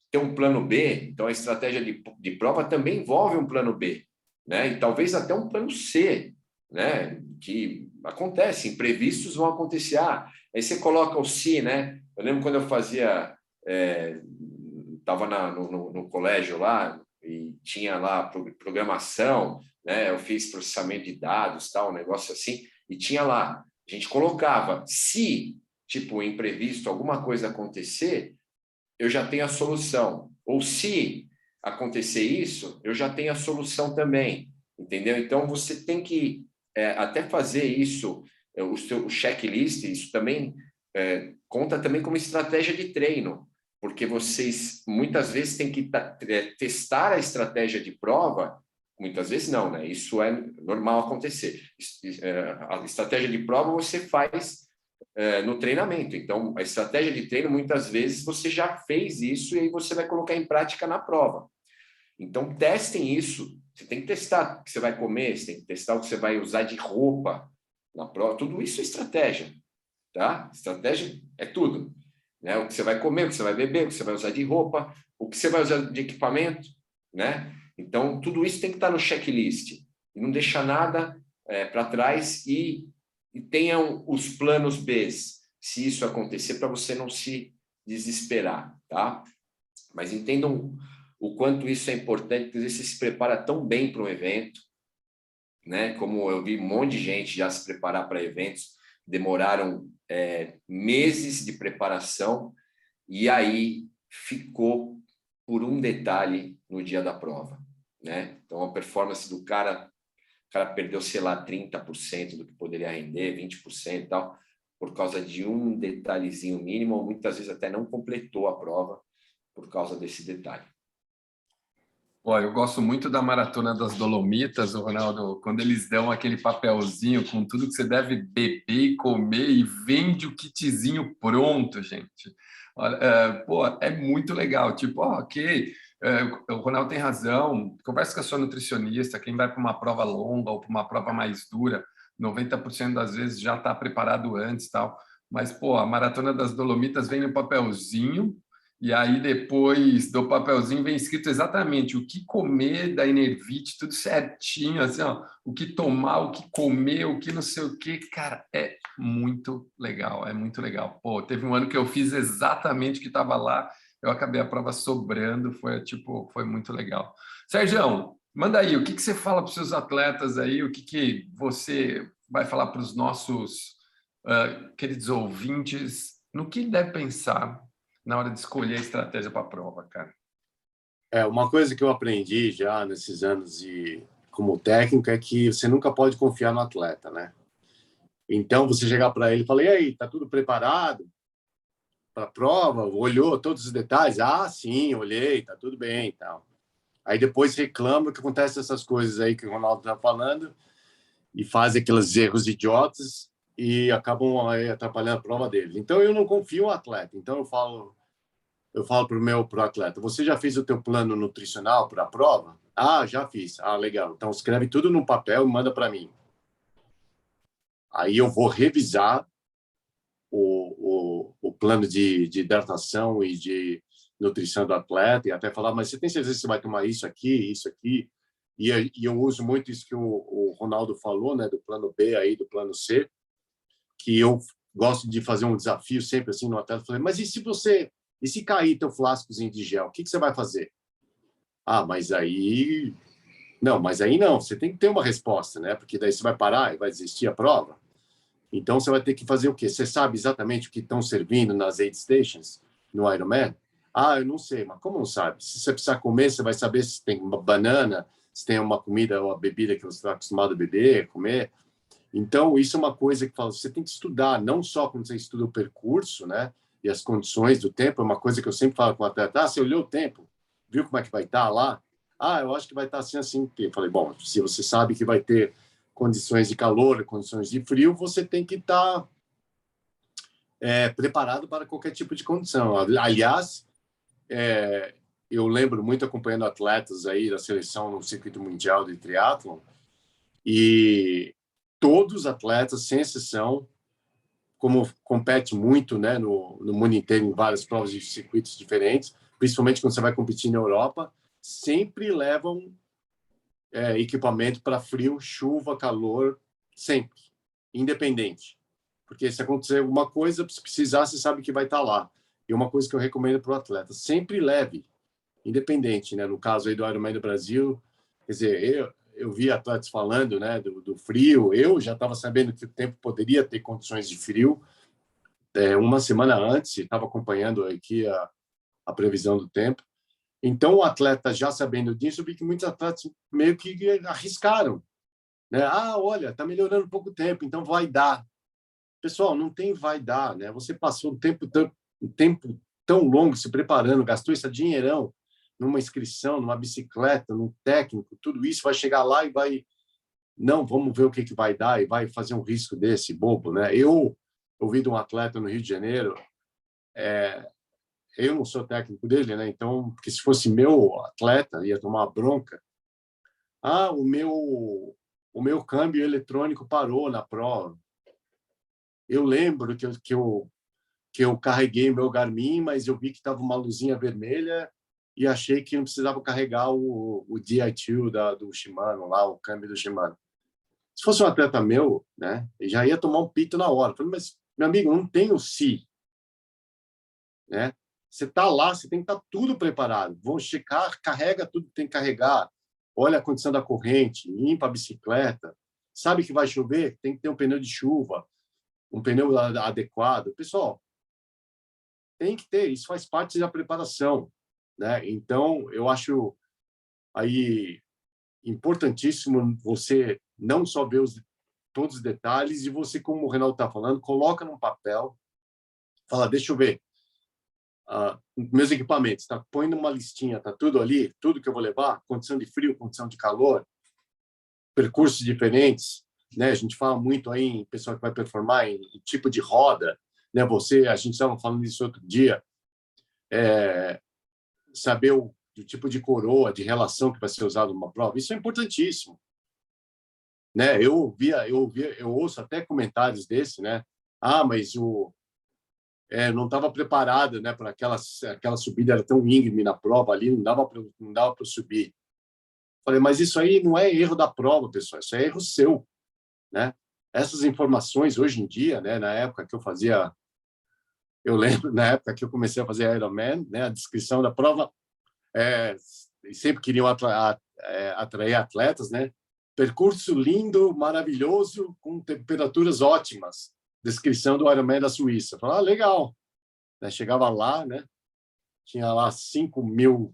ter um plano B, então a estratégia de prova também envolve um plano B, né? E talvez até um plano C, né? Que acontece, imprevistos vão acontecer. Aí você coloca o se, né? Eu lembro quando eu fazia, estava no colégio lá e tinha lá programação, né? Eu fiz processamento de dados, tal, um negócio assim, e tinha lá, a gente colocava, se, tipo, imprevisto, alguma coisa acontecer, eu já tenho a solução. Ou se acontecer isso, eu já tenho a solução também, entendeu? Então, você tem que até fazer isso, o seu checklist, isso também conta também como estratégia de treino, porque vocês muitas vezes têm que testar a estratégia de prova, muitas vezes não, né? Isso é normal acontecer. A estratégia de prova você faz no treinamento. Então, a estratégia de treino, muitas vezes, você já fez isso e aí você vai colocar em prática na prova. Então, testem isso. Você tem que testar o que você vai comer, você tem que testar o que você vai usar de roupa na prova. Tudo isso é estratégia, tá? Estratégia é tudo, né? O que você vai comer, o que você vai beber, o que você vai usar de roupa, o que você vai usar de equipamento, né? Então, tudo isso tem que estar no checklist. E não deixar nada para trás e tenham os planos B, se isso acontecer, para você não se desesperar, tá? Mas entendam o quanto isso é importante, porque às vezes você se prepara tão bem para um evento, né? Como eu vi um monte de gente já se preparar para eventos, demoraram meses de preparação e aí ficou por um detalhe no dia da prova, né? Então, a performance do cara... O cara perdeu, sei lá, 30% do que poderia render, 20% e tal, por causa de um detalhezinho mínimo, ou muitas vezes até não completou a prova por causa desse detalhe. Olha, eu gosto muito da Maratona das Dolomitas, Ronaldo, quando eles dão aquele papelzinho com tudo que você deve beber e comer e vende o kitzinho pronto, gente. Olha, é muito legal. Tipo, ok, o Ronaldo tem razão, conversa com a sua nutricionista, quem vai para uma prova longa ou para uma prova mais dura, 90% das vezes já está preparado antes, tal. Mas, pô, a Maratona das Dolomitas vem no papelzinho, e aí depois do papelzinho vem escrito exatamente o que comer da Enervit, tudo certinho, assim, ó, o que tomar, o que comer, o que não sei o que, cara, é muito legal, é muito legal. Pô, teve um ano que eu fiz exatamente o que estava lá, eu acabei a prova sobrando, foi muito legal. Sérgio, manda aí, o que você fala para os seus atletas aí, o que você vai falar para os nossos queridos ouvintes, no que ele deve pensar na hora de escolher a estratégia para a prova, cara? Uma coisa que eu aprendi já nesses anos como técnico é que você nunca pode confiar no atleta, né? Então, você chegar para ele e falar, e aí, tá tudo preparado para a prova? Olhou todos os detalhes? Ah, sim, olhei, tá tudo bem e tal. Aí depois reclama que acontece essas coisas aí que o Ronaldo tá falando e faz aqueles erros idiotas e acabam atrapalhando a prova dele. Então, eu não confio no atleta. Então, eu falo pro atleta, você já fez o teu plano nutricional para a prova? Ah, já fiz. Ah, legal. Então, escreve tudo no papel e manda para mim. Aí eu vou revisar o plano de hidratação e de nutrição do atleta e até falar, mas você tem certeza que você vai tomar isso aqui, E eu uso muito isso que o Ronaldo falou, né, do plano B aí, do plano C, que eu gosto de fazer um desafio sempre assim no atleta. Falei, mas e se cair teu flascozinho de gel, o que você vai fazer? Ah, mas aí não, você tem que ter uma resposta, né? Porque daí você vai parar e vai desistir a prova. Então você vai ter que fazer o quê? Você sabe exatamente o que estão servindo nas aid stations no Ironman? Ah, eu não sei, mas como não sabe? Se você precisar comer, você vai saber se tem uma banana, se tem uma comida ou uma bebida que você está acostumado a beber, comer. Então, isso é uma coisa que fala, você tem que estudar, não só quando você estuda o percurso, né? E as condições do tempo, é uma coisa que eu sempre falo com o atleta, você olhou o tempo, viu como é que vai estar lá? Ah, eu acho que vai estar assim, assim. Eu falei, bom, se você sabe que vai ter condições de calor, condições de frio, você tem que estar preparado para qualquer tipo de condição. Aliás, eu lembro muito acompanhando atletas aí da seleção no circuito mundial de triatlon, e todos os atletas, sem exceção, como compete muito, né, no mundo inteiro em várias provas de circuitos diferentes, principalmente quando você vai competir na Europa, sempre levam equipamento para frio, chuva, calor, sempre, independente. Porque se acontecer alguma coisa, se precisar, você sabe que vai estar lá. E uma coisa que eu recomendo para o atleta, sempre leve, independente, né? No caso aí do Ironman do Brasil, quer dizer, eu vi atletas falando, né, do frio, eu já estava sabendo que o tempo poderia ter condições de frio, uma semana antes, estava acompanhando aqui a previsão do tempo. Então, o atleta, já sabendo disso, eu vi que muitos atletas meio que arriscaram, né? Ah, olha, está melhorando um pouco o tempo, então vai dar. Pessoal, não tem vai dar, né? Você passou um tempo tão longo se preparando, gastou esse dinheirão numa inscrição, numa bicicleta, num técnico, tudo isso vai chegar lá e vai, não, vamos ver o que vai dar e vai fazer um risco desse bobo, né? Eu ouvi de um atleta no Rio de Janeiro, eu não sou técnico dele, né? Então, porque se fosse meu atleta, ia tomar uma bronca. Ah, o meu câmbio eletrônico parou na prova. Eu lembro que eu carreguei meu Garmin, mas eu vi que estava uma luzinha vermelha e achei que não precisava carregar o Di2 do Shimano, lá, o câmbio do Shimano. Se fosse um atleta meu, né, eu já ia tomar um pito na hora. Eu falei, mas, meu amigo, não tem o si, né? Você está lá, você tem que estar tudo preparado. Vão checar, carrega tudo que tem que carregar. Olha a condição da corrente, limpa a bicicleta. Sabe que vai chover? Tem que ter um pneu de chuva, um pneu adequado. Pessoal, tem que ter, isso faz parte da preparação, né? Então, eu acho aí importantíssimo você não só ver todos os detalhes e você, como o Renato está falando, coloca num papel, fala, deixa eu ver, meus equipamentos, tá? Põe numa listinha, tá tudo ali, tudo que eu vou levar, condição de frio, condição de calor, percursos diferentes, né? A gente fala muito aí em pessoal que vai performar em tipo de roda, né? A gente estava falando disso outro dia, saber o tipo de coroa, de relação que vai ser usado numa prova, isso é importantíssimo, né? Eu ouço até comentários desse, né? Ah, mas não estava preparado, né, para aquela subida, era tão íngreme na prova ali, não dava para subir. Falei, mas isso aí não é erro da prova, pessoal, isso é erro seu, né? Essas informações hoje em dia, né, na época que eu lembro na época que eu comecei a fazer Ironman, né, a descrição da prova, sempre queriam atrair atletas, né? Percurso lindo, maravilhoso, com temperaturas ótimas. Descrição do Ironman da Suíça. Falei, legal. Chegava lá, né? Tinha lá 5.000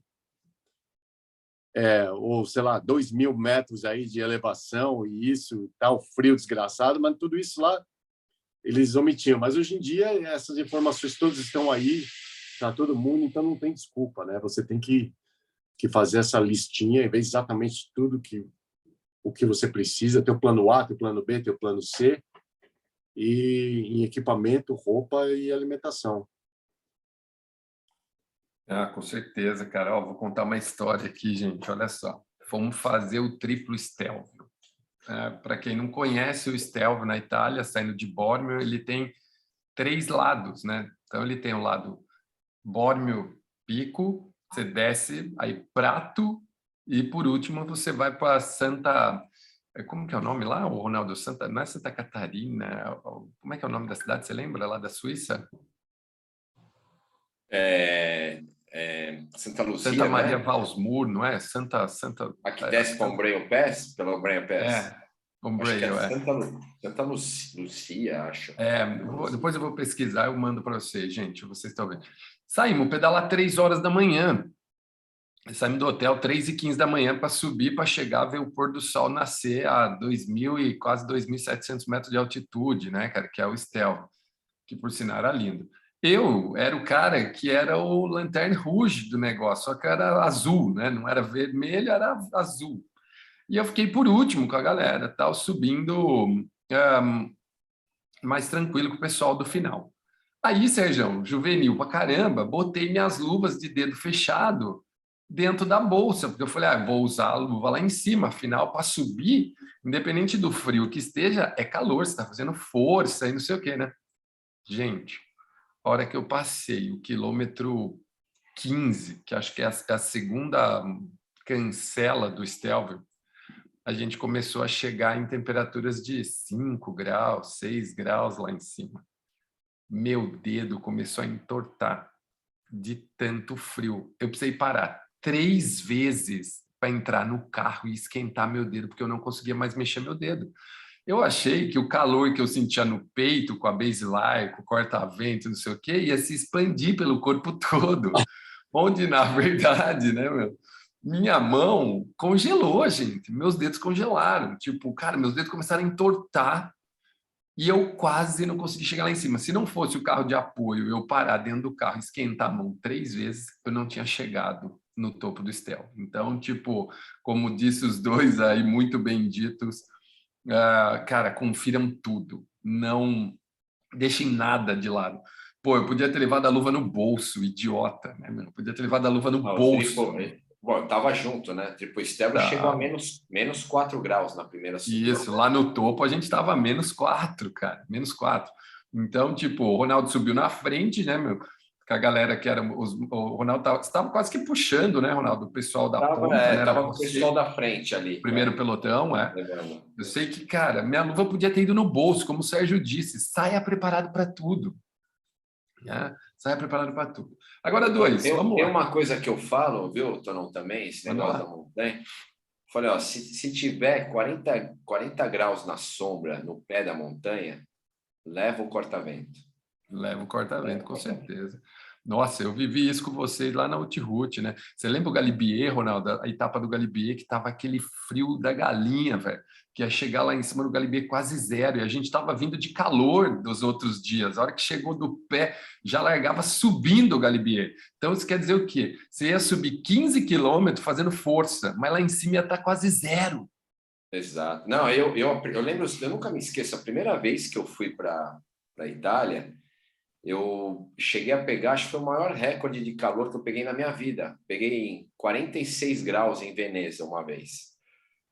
ou sei lá 2.000 metros aí de elevação e isso, tal frio desgraçado, mas tudo isso lá eles omitiam. Mas hoje em dia essas informações todas estão aí para todo mundo, então não tem desculpa, né? Você tem que fazer essa listinha e ver exatamente tudo o que você precisa, teu plano A, teu plano B, teu plano C, e em equipamento, roupa e alimentação. Com certeza, cara. Vou contar uma história aqui, gente. Olha só. Fomos fazer o triplo Stelvio. Para quem não conhece o Stelvio na Itália, saindo de Bormio, ele tem 3 lados, né? Então, ele tem o lado Bormio Pico, você desce, aí Prato, E, por último, você vai para Santa... Como que é o nome lá, o Ronaldo? Não é Santa Catarina? Como é que é o nome da cidade? Você lembra? Lá da Suíça? Santa Santa Luzia, Maria né? Valsmur, não é? Aqui desce para Ombreio Pass, pela Ombreio Pass. É, Acho que é Ombreio, é. Lucia, acho. Depois eu vou pesquisar, eu mando para vocês, gente, vocês estão vendo. Saímos, pedalar 3 horas da manhã. Saímos do hotel 3h15 da manhã para subir, para chegar, ver o pôr do sol nascer a 2.000 e quase 2.700 metros de altitude, né, cara, que é o Estel, que por sinal era lindo. Eu era o cara que era o Lanterne Rouge do negócio, só que era azul, né? Não era vermelho, era azul. E eu fiquei por último com a galera, tal, subindo mais tranquilo com o pessoal do final. Aí, Sérgio, juvenil pra caramba, botei minhas luvas de dedo fechado dentro da bolsa, porque eu falei, vou usar a luva lá em cima, afinal, para subir, independente do frio que esteja, é calor, você está fazendo força e não sei o quê, né? Gente, a hora que eu passei o quilômetro 15, que acho que é a segunda cancela do Stelvio, a gente começou a chegar em temperaturas de 5 graus, 6 graus lá em cima. Meu dedo começou a entortar de tanto frio. Eu precisei parar 3 vezes para entrar no carro e esquentar meu dedo, porque eu não conseguia mais mexer meu dedo. Eu achei que o calor que eu sentia no peito, com a baseline, com o corta-vento, não sei o quê, ia se expandir pelo corpo todo. Onde, na verdade, né, meu? Minha mão congelou, gente. Meus dedos congelaram. Tipo, cara, meus dedos começaram a entortar e eu quase não consegui chegar lá em cima. Se não fosse o carro de apoio, eu parar dentro do carro, esquentar a mão 3 vezes, eu não tinha chegado no topo do Stel. Então, tipo, como disse os dois aí, muito bem ditos, cara, confiram tudo. Não deixem nada de lado. Pô, eu podia ter levado a luva no bolso, idiota, né, meu? Eu podia ter levado a luva no O bolso. bom, tava junto, né? Triplo Stable chegou a Tá. menos 4 graus na primeira subida. Isso, lá no topo a gente estava -4, cara, -4. Então, tipo, o Ronaldo subiu na frente, né, meu? Com a galera que era o Ronaldo estava quase que puxando, né, Ronaldo? O pessoal da ponta, né? Era Tava com o pessoal você, da frente ali, primeiro pelotão, é. levando. Eu sei que, cara, minha luva podia ter ido no bolso, como o Sérgio disse, saia preparado para tudo, né? Saia preparado para tudo. Agora, dois, vamos Tem lá. uma coisa que eu falo, viu, Tonão, também, esse Manda negócio da lá. montanha. Falei, ó, se tiver 40 graus na sombra no pé da montanha, leva o corta-vento. Leva o corta-vento, Leva o com corta-vento. certeza. Nossa, eu vivi isso com vocês lá na Outroute, né? Você lembra o Galibier, Ronaldo? A etapa do Galibier, que tava aquele frio da galinha, velho. Que ia chegar lá em cima do Galibier quase zero. E a gente tava vindo de calor dos outros dias. A hora que chegou do pé, já largava subindo o Galibier. Então, isso quer dizer o quê? Você ia subir 15 quilômetros fazendo força, mas lá em cima ia estar quase zero. Exato. Não, eu lembro, eu nunca me esqueço, a primeira vez que eu fui para a Itália, eu cheguei a pegar, acho que foi o maior recorde de calor que eu peguei na minha vida. Peguei em 46 graus em Veneza uma vez.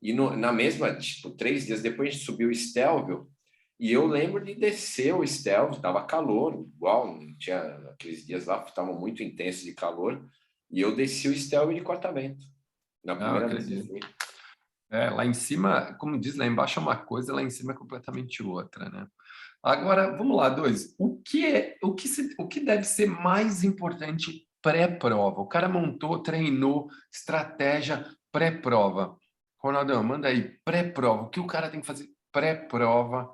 E na mesma, tipo, 3 dias depois a gente subiu o Stelvio e eu lembro de descer o Stelvio, estava calor, igual, não tinha, aqueles dias lá estavam muito intensos de calor, e eu desci o Stelvio de corta-vento, na Não, primeira vez que eu acredito. fui. Lá em cima, como diz, lá embaixo é uma coisa, lá em cima é completamente outra, né? Agora, vamos lá, dois. O que deve ser mais importante pré-prova? O cara montou, treinou, estratégia pré-prova. Ronaldão, manda aí, pré-prova. O que o cara tem que fazer pré-prova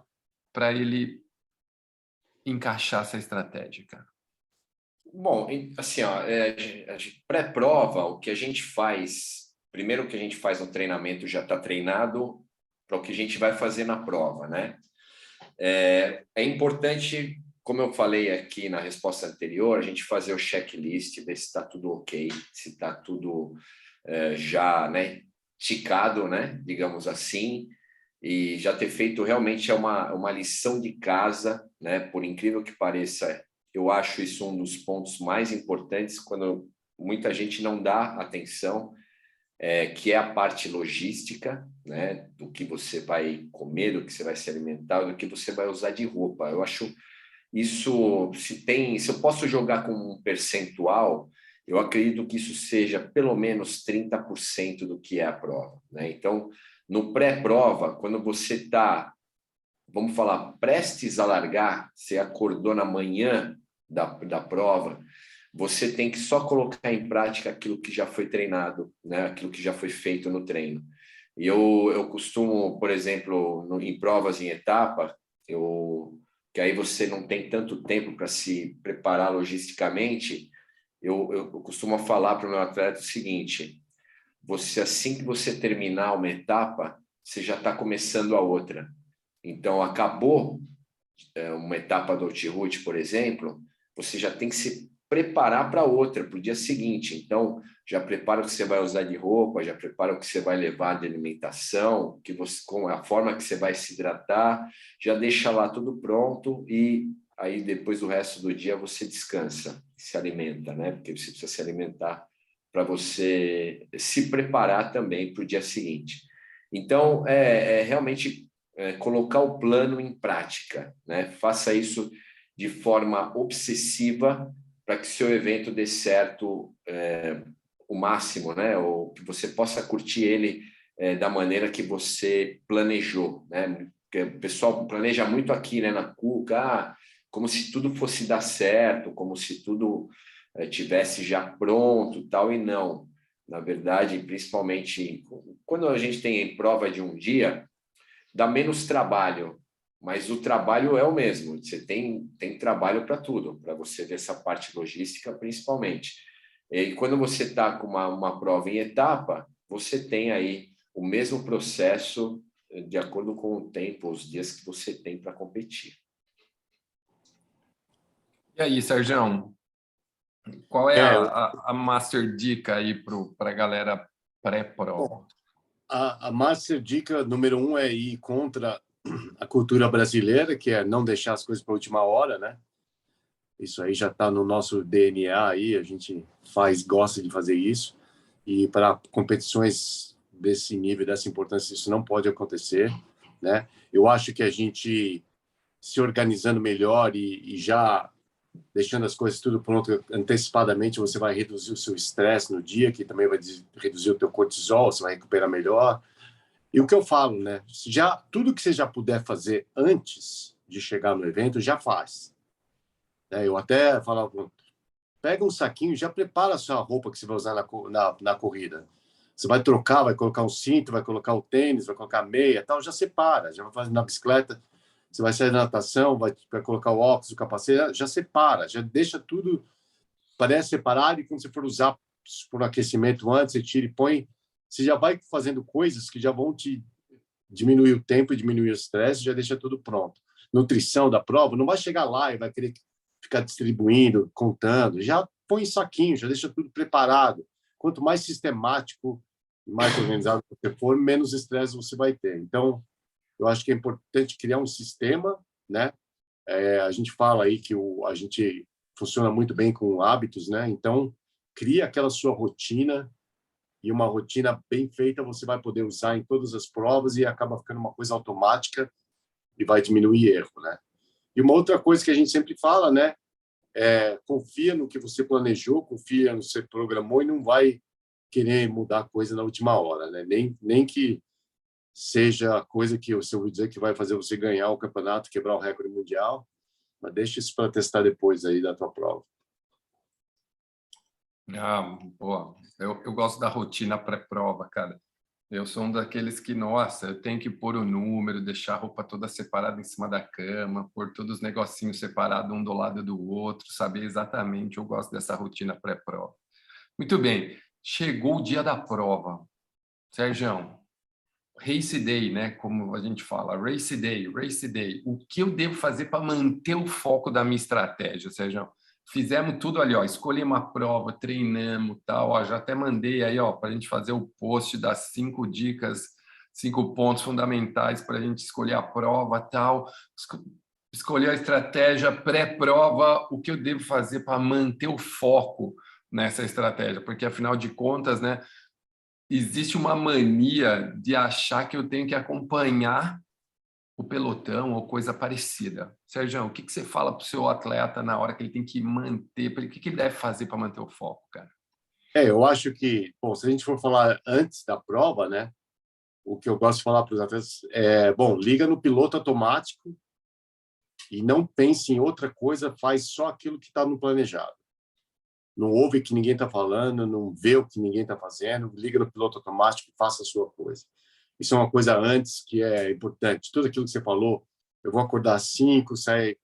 para ele encaixar essa estratégia, cara? Bom, assim, ó, pré-prova, o que a gente faz, primeiro o que a gente faz no treinamento já está treinado para o que a gente vai fazer na prova, né? É importante, como eu falei aqui na resposta anterior, a gente fazer o checklist, ver se está tudo ok, se está tudo já, né, ticado, né, digamos assim, e já ter feito realmente uma lição de casa, né, por incrível que pareça, eu acho isso um dos pontos mais importantes quando muita gente não dá atenção, que é a parte logística, né, do que você vai comer, do que você vai se alimentar, do que você vai usar de roupa. Eu acho isso, se eu posso jogar com um percentual, eu acredito que isso seja pelo menos 30% do que é a prova, né? Então, no pré-prova, quando você está, vamos falar, prestes a largar, você acordou na manhã da prova, você tem que só colocar em prática aquilo que já foi treinado, né? Aquilo que já foi feito no treino. E eu costumo, por exemplo, em provas em etapa, que aí você não tem tanto tempo para se preparar logisticamente, eu costumo falar para o meu atleta o seguinte: assim que você terminar uma etapa, você já está começando a outra. Então, acabou uma etapa do Altiroute, por exemplo, você já tem que se preparar para outra, para o dia seguinte. Então, já prepara o que você vai usar de roupa, já prepara o que você vai levar de alimentação, com a forma que você vai se hidratar, já deixa lá tudo pronto e aí depois do resto do dia você descansa, se alimenta, né? Porque você precisa se alimentar para você se preparar também para o dia seguinte. Então, realmente colocar o plano em prática, né? Faça isso de forma obsessiva para que seu evento dê certo o máximo, né? Ou que você possa curtir ele da maneira que você planejou, né? Porque o pessoal planeja muito aqui, né, na Cuca, como se tudo fosse dar certo, como se tudo tivesse já pronto, tal, e não. Na verdade, principalmente quando a gente tem prova de um dia, dá menos trabalho, mas o trabalho é o mesmo. Você tem trabalho para tudo, para você ver essa parte logística, principalmente. E quando você está com uma prova em etapa, você tem aí o mesmo processo de acordo com o tempo, os dias que você tem para competir. E aí, Sérgio, qual é É, a master dica aí para a galera pré-prova? bom, a master dica número 1 é ir contra a cultura brasileira, que é não deixar as coisas para a última hora, né? Isso aí já está no nosso DNA aí, a gente gosta de fazer isso. E para competições desse nível, dessa importância, isso não pode acontecer, né? Eu acho que a gente se organizando melhor e já deixando as coisas tudo pronto antecipadamente, você vai reduzir o seu estresse no dia, que também vai reduzir o teu cortisol, você vai recuperar melhor. E o que eu falo, né? Tudo que você já puder fazer antes de chegar no evento, já faz. Eu até falava, pega um saquinho, já prepara a sua roupa que você vai usar na corrida. Você vai trocar, vai colocar um cinto, vai colocar o tênis, vai colocar a meia, tal, já separa, já vai fazer na bicicleta, você vai sair da natação, vai colocar o óculos, o capacete, já separa, já deixa tudo, parece separado, e quando você for usar por aquecimento antes, você tira e põe, você já vai fazendo coisas que já vão te diminuir o tempo e diminuir o estresse, já deixa tudo pronto. Nutrição da prova, não vai chegar lá e vai querer ficar distribuindo, contando, já põe em saquinho, já deixa tudo preparado. Quanto mais sistemático e mais organizado você for, menos estresse você vai ter. Então, eu acho que é importante criar um sistema, né? A gente fala aí que a gente funciona muito bem com hábitos, né? Então, cria aquela sua rotina, e uma rotina bem feita você vai poder usar em todas as provas e acaba ficando uma coisa automática e vai diminuir erro, né? E uma outra coisa que a gente sempre fala, né? Confia no que você planejou, confia no que você programou e não vai querer mudar a coisa na última hora, né? Nem que seja coisa que você ouviu dizer que vai fazer você ganhar o campeonato, quebrar o recorde mundial, mas deixa isso para testar depois aí da tua prova. Boa. Eu gosto da rotina pré-prova, cara. Eu sou um daqueles que, nossa, eu tenho que pôr o número, deixar a roupa toda separada em cima da cama, pôr todos os negocinhos separados um do lado do outro, saber exatamente. Eu gosto dessa rotina pré-prova. Muito bem. Chegou o dia da prova. Sérgio, Race Day, né? Como a gente fala, Race Day, Race Day. O que eu devo fazer para manter o foco da minha estratégia, Sérgio? Fizemos tudo ali, ó, escolhemos uma prova, treinamos, tal, ó, já até mandei aí, ó, para a gente fazer o post das 5 dicas, 5 pontos fundamentais para a gente escolher a prova, tal, escolher a estratégia pré-prova, o que eu devo fazer para manter o foco nessa estratégia, porque afinal de contas, né, existe uma mania de achar que eu tenho que acompanhar o pelotão ou coisa parecida. Sérgio, o que você fala para o seu atleta na hora que ele tem que manter, o que ele deve fazer para manter o foco, cara? Eu acho que, bom, se a gente for falar antes da prova, né, o que eu gosto de falar para os atletas é, bom, liga no piloto automático e não pense em outra coisa, faz só aquilo que está no planejado. Não ouve o que ninguém está falando, não vê o que ninguém está fazendo, liga no piloto automático e faça a sua coisa. Isso é uma coisa antes que é importante. Tudo aquilo que você falou, eu vou acordar às 5, sair,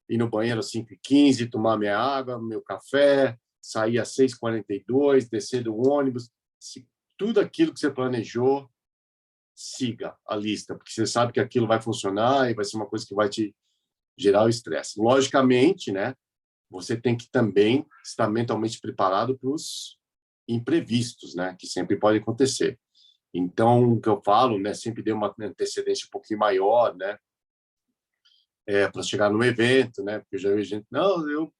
ir no banheiro às 5h15, tomar minha água, meu café, sair às 6h42, descer do ônibus. Tudo aquilo que você planejou, siga a lista, porque você sabe que aquilo vai funcionar e vai ser uma coisa que vai te gerar o estresse. Logicamente, né? Você tem que também estar mentalmente preparado para os imprevistos, né? Que sempre podem acontecer. Então, o que eu falo, né? Sempre dê uma antecedência um pouquinho maior, né? Para chegar no evento, né? Porque eu já vi gente, não,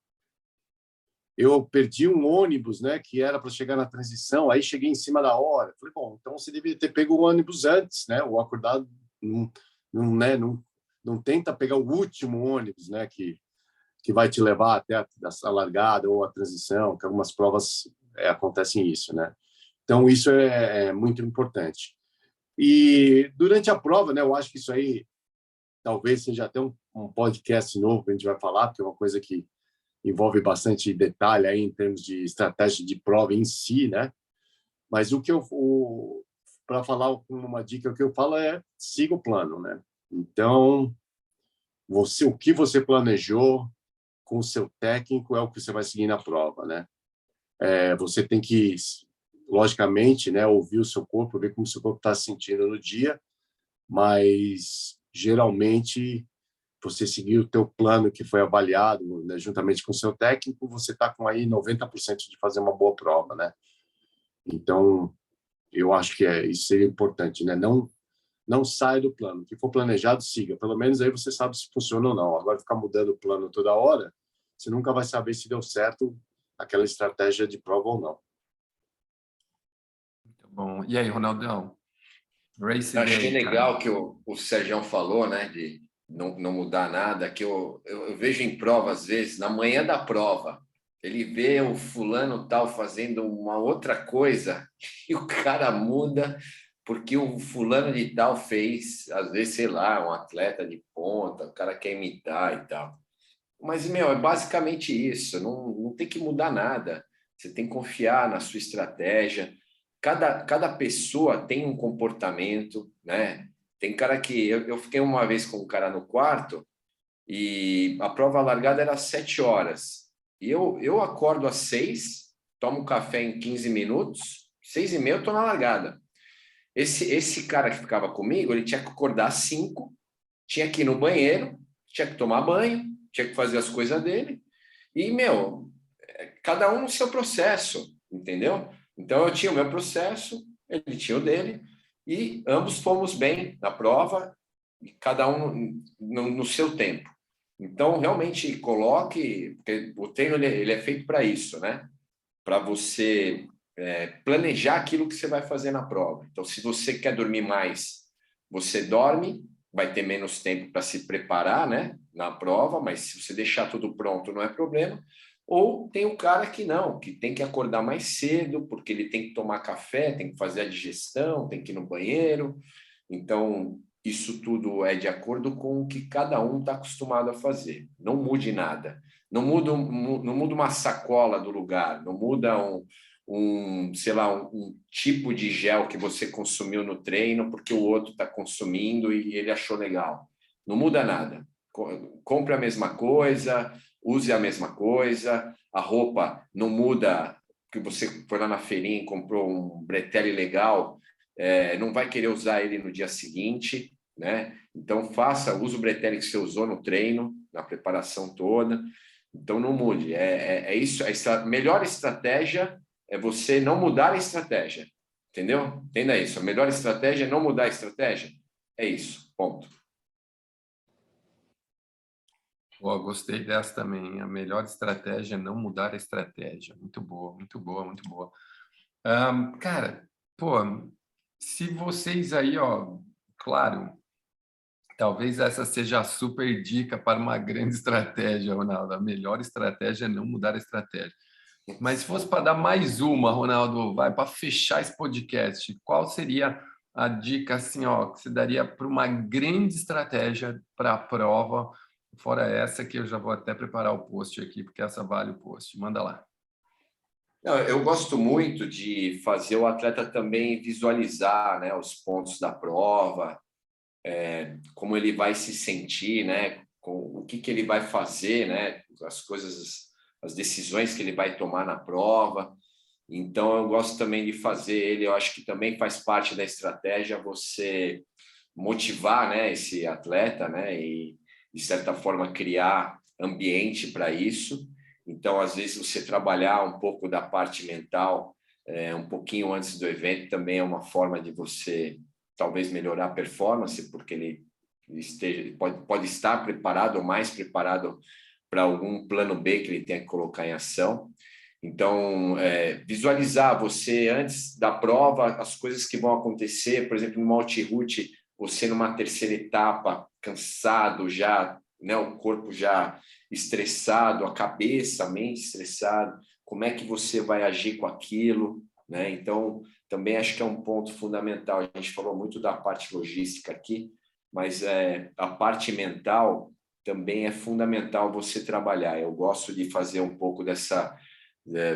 eu perdi um ônibus, né? Que era para chegar na transição, aí cheguei em cima da hora. Falei, bom, então você deveria ter pego o ônibus antes, né? Ou acordado, não tenta pegar o último ônibus, né? Que vai te levar até a largada ou a transição, que algumas provas acontecem isso, né? Então, isso é muito importante. E durante a prova, né, eu acho que isso aí talvez seja até um podcast novo que a gente vai falar, porque é uma coisa que envolve bastante detalhe aí em termos de estratégia de prova em si, né? Mas para falar uma dica, o que eu falo é siga o plano, né? Então, o que você planejou com o seu técnico é o que você vai seguir na prova, né? Você tem que, logicamente, né, ouvir o seu corpo, ver como o seu corpo está se sentindo no dia, mas geralmente você seguir o teu plano que foi avaliado, né, juntamente com o seu técnico, você está com aí 90% de fazer uma boa prova, né? Então, eu acho que isso seria importante, né? Não sai do plano. O que for planejado, siga. Pelo menos aí você sabe se funciona ou não. Agora, ficar mudando o plano toda hora, você nunca vai saber se deu certo aquela estratégia de prova ou não. Muito bom. E aí, Ronaldão? Race Eu achei Day, cara. legal que o Sérgio falou, né, de não mudar nada, que eu vejo em prova, às vezes, na manhã da prova, ele vê o fulano tal fazendo uma outra coisa e o cara muda porque o fulano de tal fez, às vezes, sei lá, um atleta de ponta, o cara quer imitar e tal. Mas, meu, é basicamente isso, não tem que mudar nada. Você tem que confiar na sua estratégia. Cada pessoa tem um comportamento, né? Tem cara que... Eu fiquei uma vez com um cara no quarto e a prova largada era às 7 horas. E eu acordo às 6, tomo café em 15 minutos, 6h30 eu estou na largada. Esse cara que ficava comigo, ele tinha que acordar às 5, tinha que ir no banheiro, tinha que tomar banho, tinha que fazer as coisas dele. E, meu, cada um no seu processo, entendeu? Então, eu tinha o meu processo, ele tinha o dele, e ambos fomos bem na prova, cada um no seu tempo. Então, realmente, coloque... Porque o treino ele é feito para isso, né? Para você planejar aquilo que você vai fazer na prova. Então, se você quer dormir mais, você dorme, vai ter menos tempo para se preparar, né, na prova, mas se você deixar tudo pronto, não é problema. Ou tem o cara que não, que tem que acordar mais cedo, porque ele tem que tomar café, tem que fazer a digestão, tem que ir no banheiro. Então, isso tudo é de acordo com o que cada um está acostumado a fazer. Não mude nada. Não muda uma sacola do lugar, não muda sei lá, um tipo de gel que você consumiu no treino porque o outro está consumindo e ele achou legal. Não muda nada. Compre a mesma coisa, use a mesma coisa, a roupa não muda, que você foi lá na feirinha e comprou um bretelle legal, não vai querer usar ele no dia seguinte, né? Então use o bretelle que você usou no treino, na preparação toda. Então não mude. É isso. A melhor estratégia é você não mudar a estratégia. Entendeu? Entenda isso. A melhor estratégia é não mudar a estratégia. É isso. Ponto. Pô, gostei dessa também. A melhor estratégia é não mudar a estratégia. Muito boa, muito boa, muito boa. Cara, pô, se vocês aí, ó, claro, talvez essa seja a super dica para uma grande estratégia, Ronaldo. A melhor estratégia é não mudar a estratégia. Mas se fosse para dar mais uma, Ronaldo, vai para fechar esse podcast, qual seria a dica assim, ó, que você daria para uma grande estratégia para a prova, fora essa que eu já vou até preparar o post aqui, porque essa vale o post. Manda lá. Não, eu gosto muito de fazer o atleta também visualizar, né, os pontos da prova, como ele vai se sentir, né, com o que ele vai fazer, né, as coisas, as decisões que ele vai tomar na prova. Então, eu gosto também de fazer ele, eu acho que também faz parte da estratégia você motivar, né, esse atleta, né, e, de certa forma, criar ambiente para isso. Então, às vezes, você trabalhar um pouco da parte mental, um pouquinho antes do evento, também é uma forma de você, talvez, melhorar a performance, porque ele pode estar preparado ou mais preparado para algum plano B que ele tenha que colocar em ação. Então, visualizar você antes da prova, as coisas que vão acontecer, por exemplo, no multi-route, você numa terceira etapa, cansado já, né, o corpo já estressado, a cabeça, a mente estressada, como é que você vai agir com aquilo, né? Então, também acho que é um ponto fundamental. A gente falou muito da parte logística aqui, mas a parte mental também é fundamental você trabalhar. Eu gosto de fazer um pouco dessa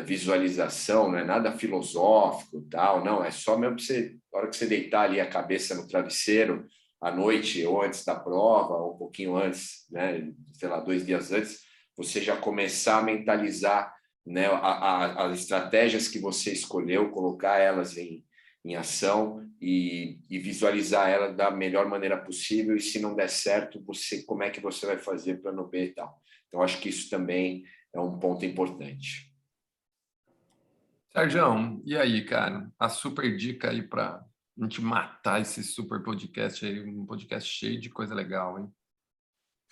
visualização, não é nada filosófico, tal, não, é só mesmo você, na hora que você deitar ali a cabeça no travesseiro, à noite ou antes da prova, ou um pouquinho antes, né, sei lá, 2 dias antes, você já começar a mentalizar, né, as estratégias que você escolheu, colocar elas em ação e visualizar ela da melhor maneira possível, e se não der certo, como é que você vai fazer plano B e tal. Então, acho que isso também é um ponto importante. Sérgio, e aí, cara? A super dica aí para a gente matar esse super podcast aí, um podcast cheio de coisa legal, hein?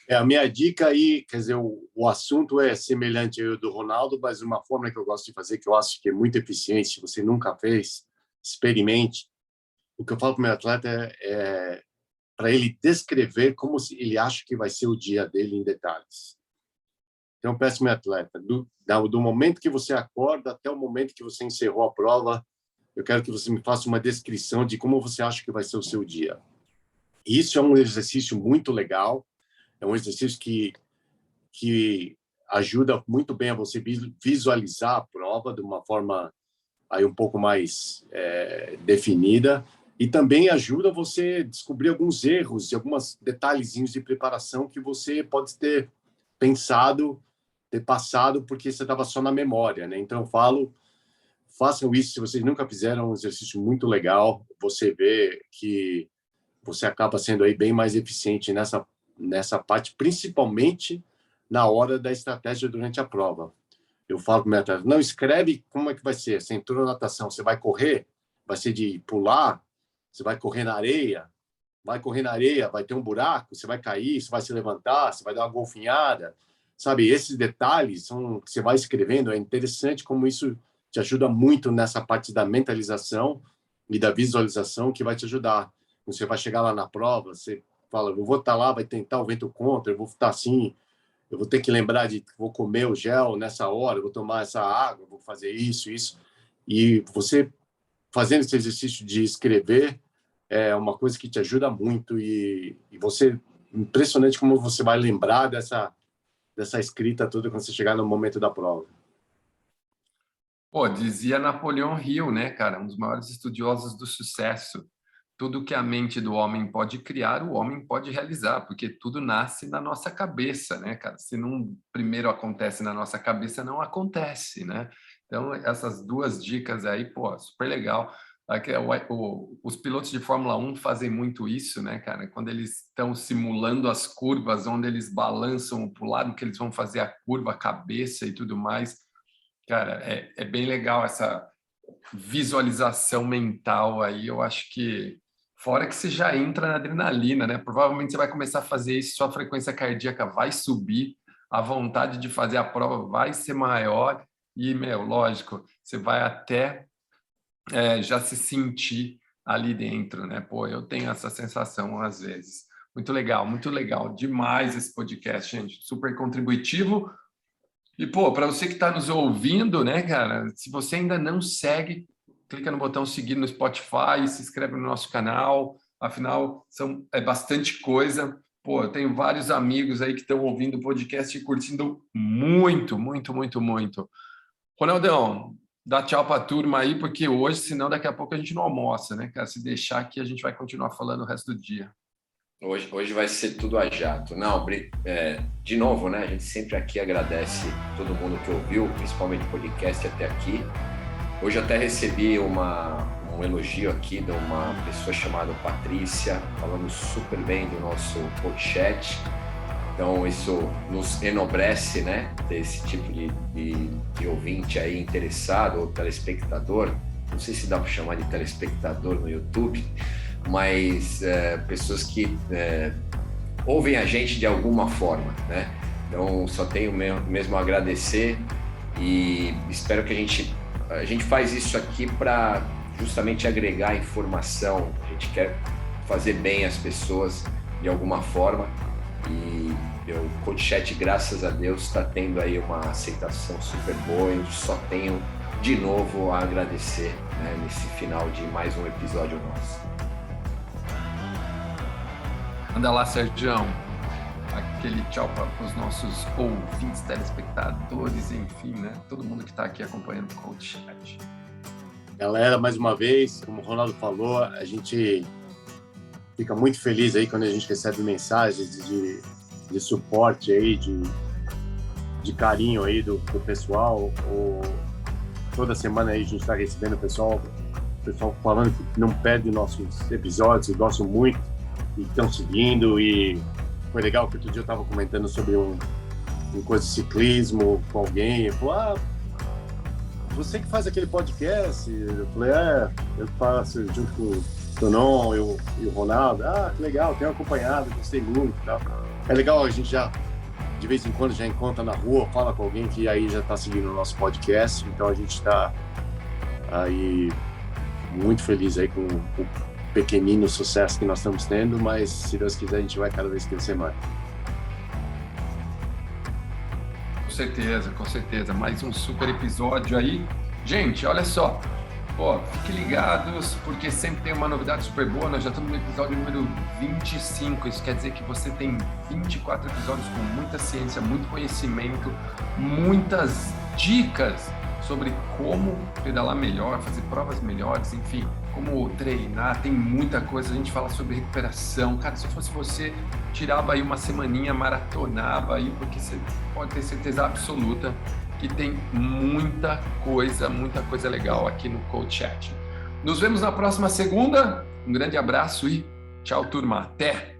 A minha dica aí, quer dizer, o assunto é semelhante ao do Ronaldo, mas uma forma que eu gosto de fazer, que eu acho que é muito eficiente, se você nunca fez, experimente. O que eu falo para o meu atleta é para ele descrever como ele acha que vai ser o dia dele em detalhes. Então, eu peço ao meu atleta, do momento que você acorda até o momento que você encerrou a prova, eu quero que você me faça uma descrição de como você acha que vai ser o seu dia. Isso é um exercício muito legal, é um exercício que ajuda muito bem a você visualizar a prova de uma forma aí um pouco mais definida, e também ajuda você a descobrir alguns erros e alguns detalhezinhos de preparação que você pode ter pensado, ter passado, porque você estava só na memória, né? Então, eu falo, façam isso, se vocês nunca fizeram, é um exercício muito legal, você vê que você acaba sendo aí bem mais eficiente nessa parte, principalmente na hora da estratégia durante a prova. Eu falo para o meu atleta, não escreve como é que vai ser. Você entrou na natação, você vai correr, vai ser de pular, você vai correr na areia, vai ter um buraco, você vai cair, você vai se levantar, você vai dar uma golfinhada. Sabe, esses detalhes são que você vai escrevendo, é interessante como isso te ajuda muito nessa parte da mentalização e da visualização, que vai te ajudar. Você vai chegar lá na prova, você fala, eu vou estar lá, vai tentar o vento contra, eu vou estar assim, eu vou ter que lembrar de vou comer o gel nessa hora, eu vou tomar essa água, vou fazer isso. E você fazendo esse exercício de escrever é uma coisa que te ajuda muito e você impressionante como você vai lembrar dessa escrita toda quando você chegar no momento da prova. Pô, dizia Napoleão Hill, né, cara, um dos maiores estudiosos do sucesso. Tudo que a mente do homem pode criar, o homem pode realizar, porque tudo nasce na nossa cabeça, né, cara? Se não primeiro acontece na nossa cabeça, não acontece, né? Então, essas duas dicas aí, pô, super legal. Os pilotos de Fórmula 1 fazem muito isso, né, cara? Quando eles estão simulando as curvas, onde eles balançam para o lado que eles vão fazer a curva, a cabeça e tudo mais. Cara, é bem legal essa visualização mental aí. Eu acho que, fora que você já entra na adrenalina, né? Provavelmente você vai começar a fazer isso, sua frequência cardíaca vai subir, a vontade de fazer a prova vai ser maior e, meu, lógico, você vai até já se sentir ali dentro, né? Pô, eu tenho essa sensação às vezes. Muito legal demais esse podcast, gente. Super contributivo. E, pô, para você que está nos ouvindo, né, cara, se você ainda não segue, clica no botão seguir no Spotify, se inscreve no nosso canal, afinal, é bastante coisa. Pô, eu tenho vários amigos aí que estão ouvindo o podcast e curtindo muito, muito, muito, muito. Ronaldão, dá tchau para a turma aí, porque hoje, senão daqui a pouco a gente não almoça, né, cara? Se deixar aqui, a gente vai continuar falando o resto do dia. Hoje vai ser tudo a jato. Não, de novo, né? A gente sempre aqui agradece todo mundo que ouviu, principalmente o podcast até aqui. Hoje até recebi um elogio aqui de uma pessoa chamada Patrícia, falando super bem do nosso podcast. Então, isso nos enobrece, né? Ter esse tipo de ouvinte aí interessado, ou telespectador. Não sei se dá para chamar de telespectador no YouTube, mas pessoas que ouvem a gente de alguma forma, né? Então, só tenho mesmo a agradecer e espero que a gente faz isso aqui para justamente agregar informação. A gente quer fazer bem às pessoas de alguma forma e o CoachChat, graças a Deus, está tendo aí uma aceitação super boa. Eu só tenho de novo a agradecer, né, nesse final de mais um episódio nosso. Anda lá, Sergião. Aquele tchau para os nossos ouvintes, telespectadores, enfim, né? Todo mundo que está aqui acompanhando o CoachChat. Galera, mais uma vez, como o Ronaldo falou, a gente fica muito feliz aí quando a gente recebe mensagens de suporte aí, de carinho aí do pessoal. Toda semana aí a gente está recebendo o pessoal falando que não perde nossos episódios, gostam muito e estão seguindo. E foi legal que outro dia eu estava comentando sobre um coisa de ciclismo com alguém. Ele falou, você que faz aquele podcast? Eu falei, eu faço junto com o Tonon e o Ronaldo. Que legal, tenho acompanhado, gostei muito e tal. É legal, a gente já, de vez em quando, já encontra na rua, fala com alguém que aí já está seguindo o nosso podcast. Então a gente está aí muito feliz aí com o pequenino sucesso que nós estamos tendo, mas se Deus quiser a gente vai cada vez crescer mais. Com certeza. Mais um super episódio aí. Gente, olha só. Fiquem ligados, porque sempre tem uma novidade super boa. Nós já estamos no episódio número 25. Isso quer dizer que você tem 24 episódios com muita ciência, muito conhecimento, muitas dicas sobre como pedalar melhor, fazer provas melhores, enfim, como treinar. Tem muita coisa. A gente fala sobre recuperação. Cara, se eu fosse você, tirava aí uma semaninha, maratonava aí, porque você pode ter certeza absoluta que tem muita coisa legal aqui no CoachChat. Nos vemos na próxima segunda. Um grande abraço e tchau, turma. Até!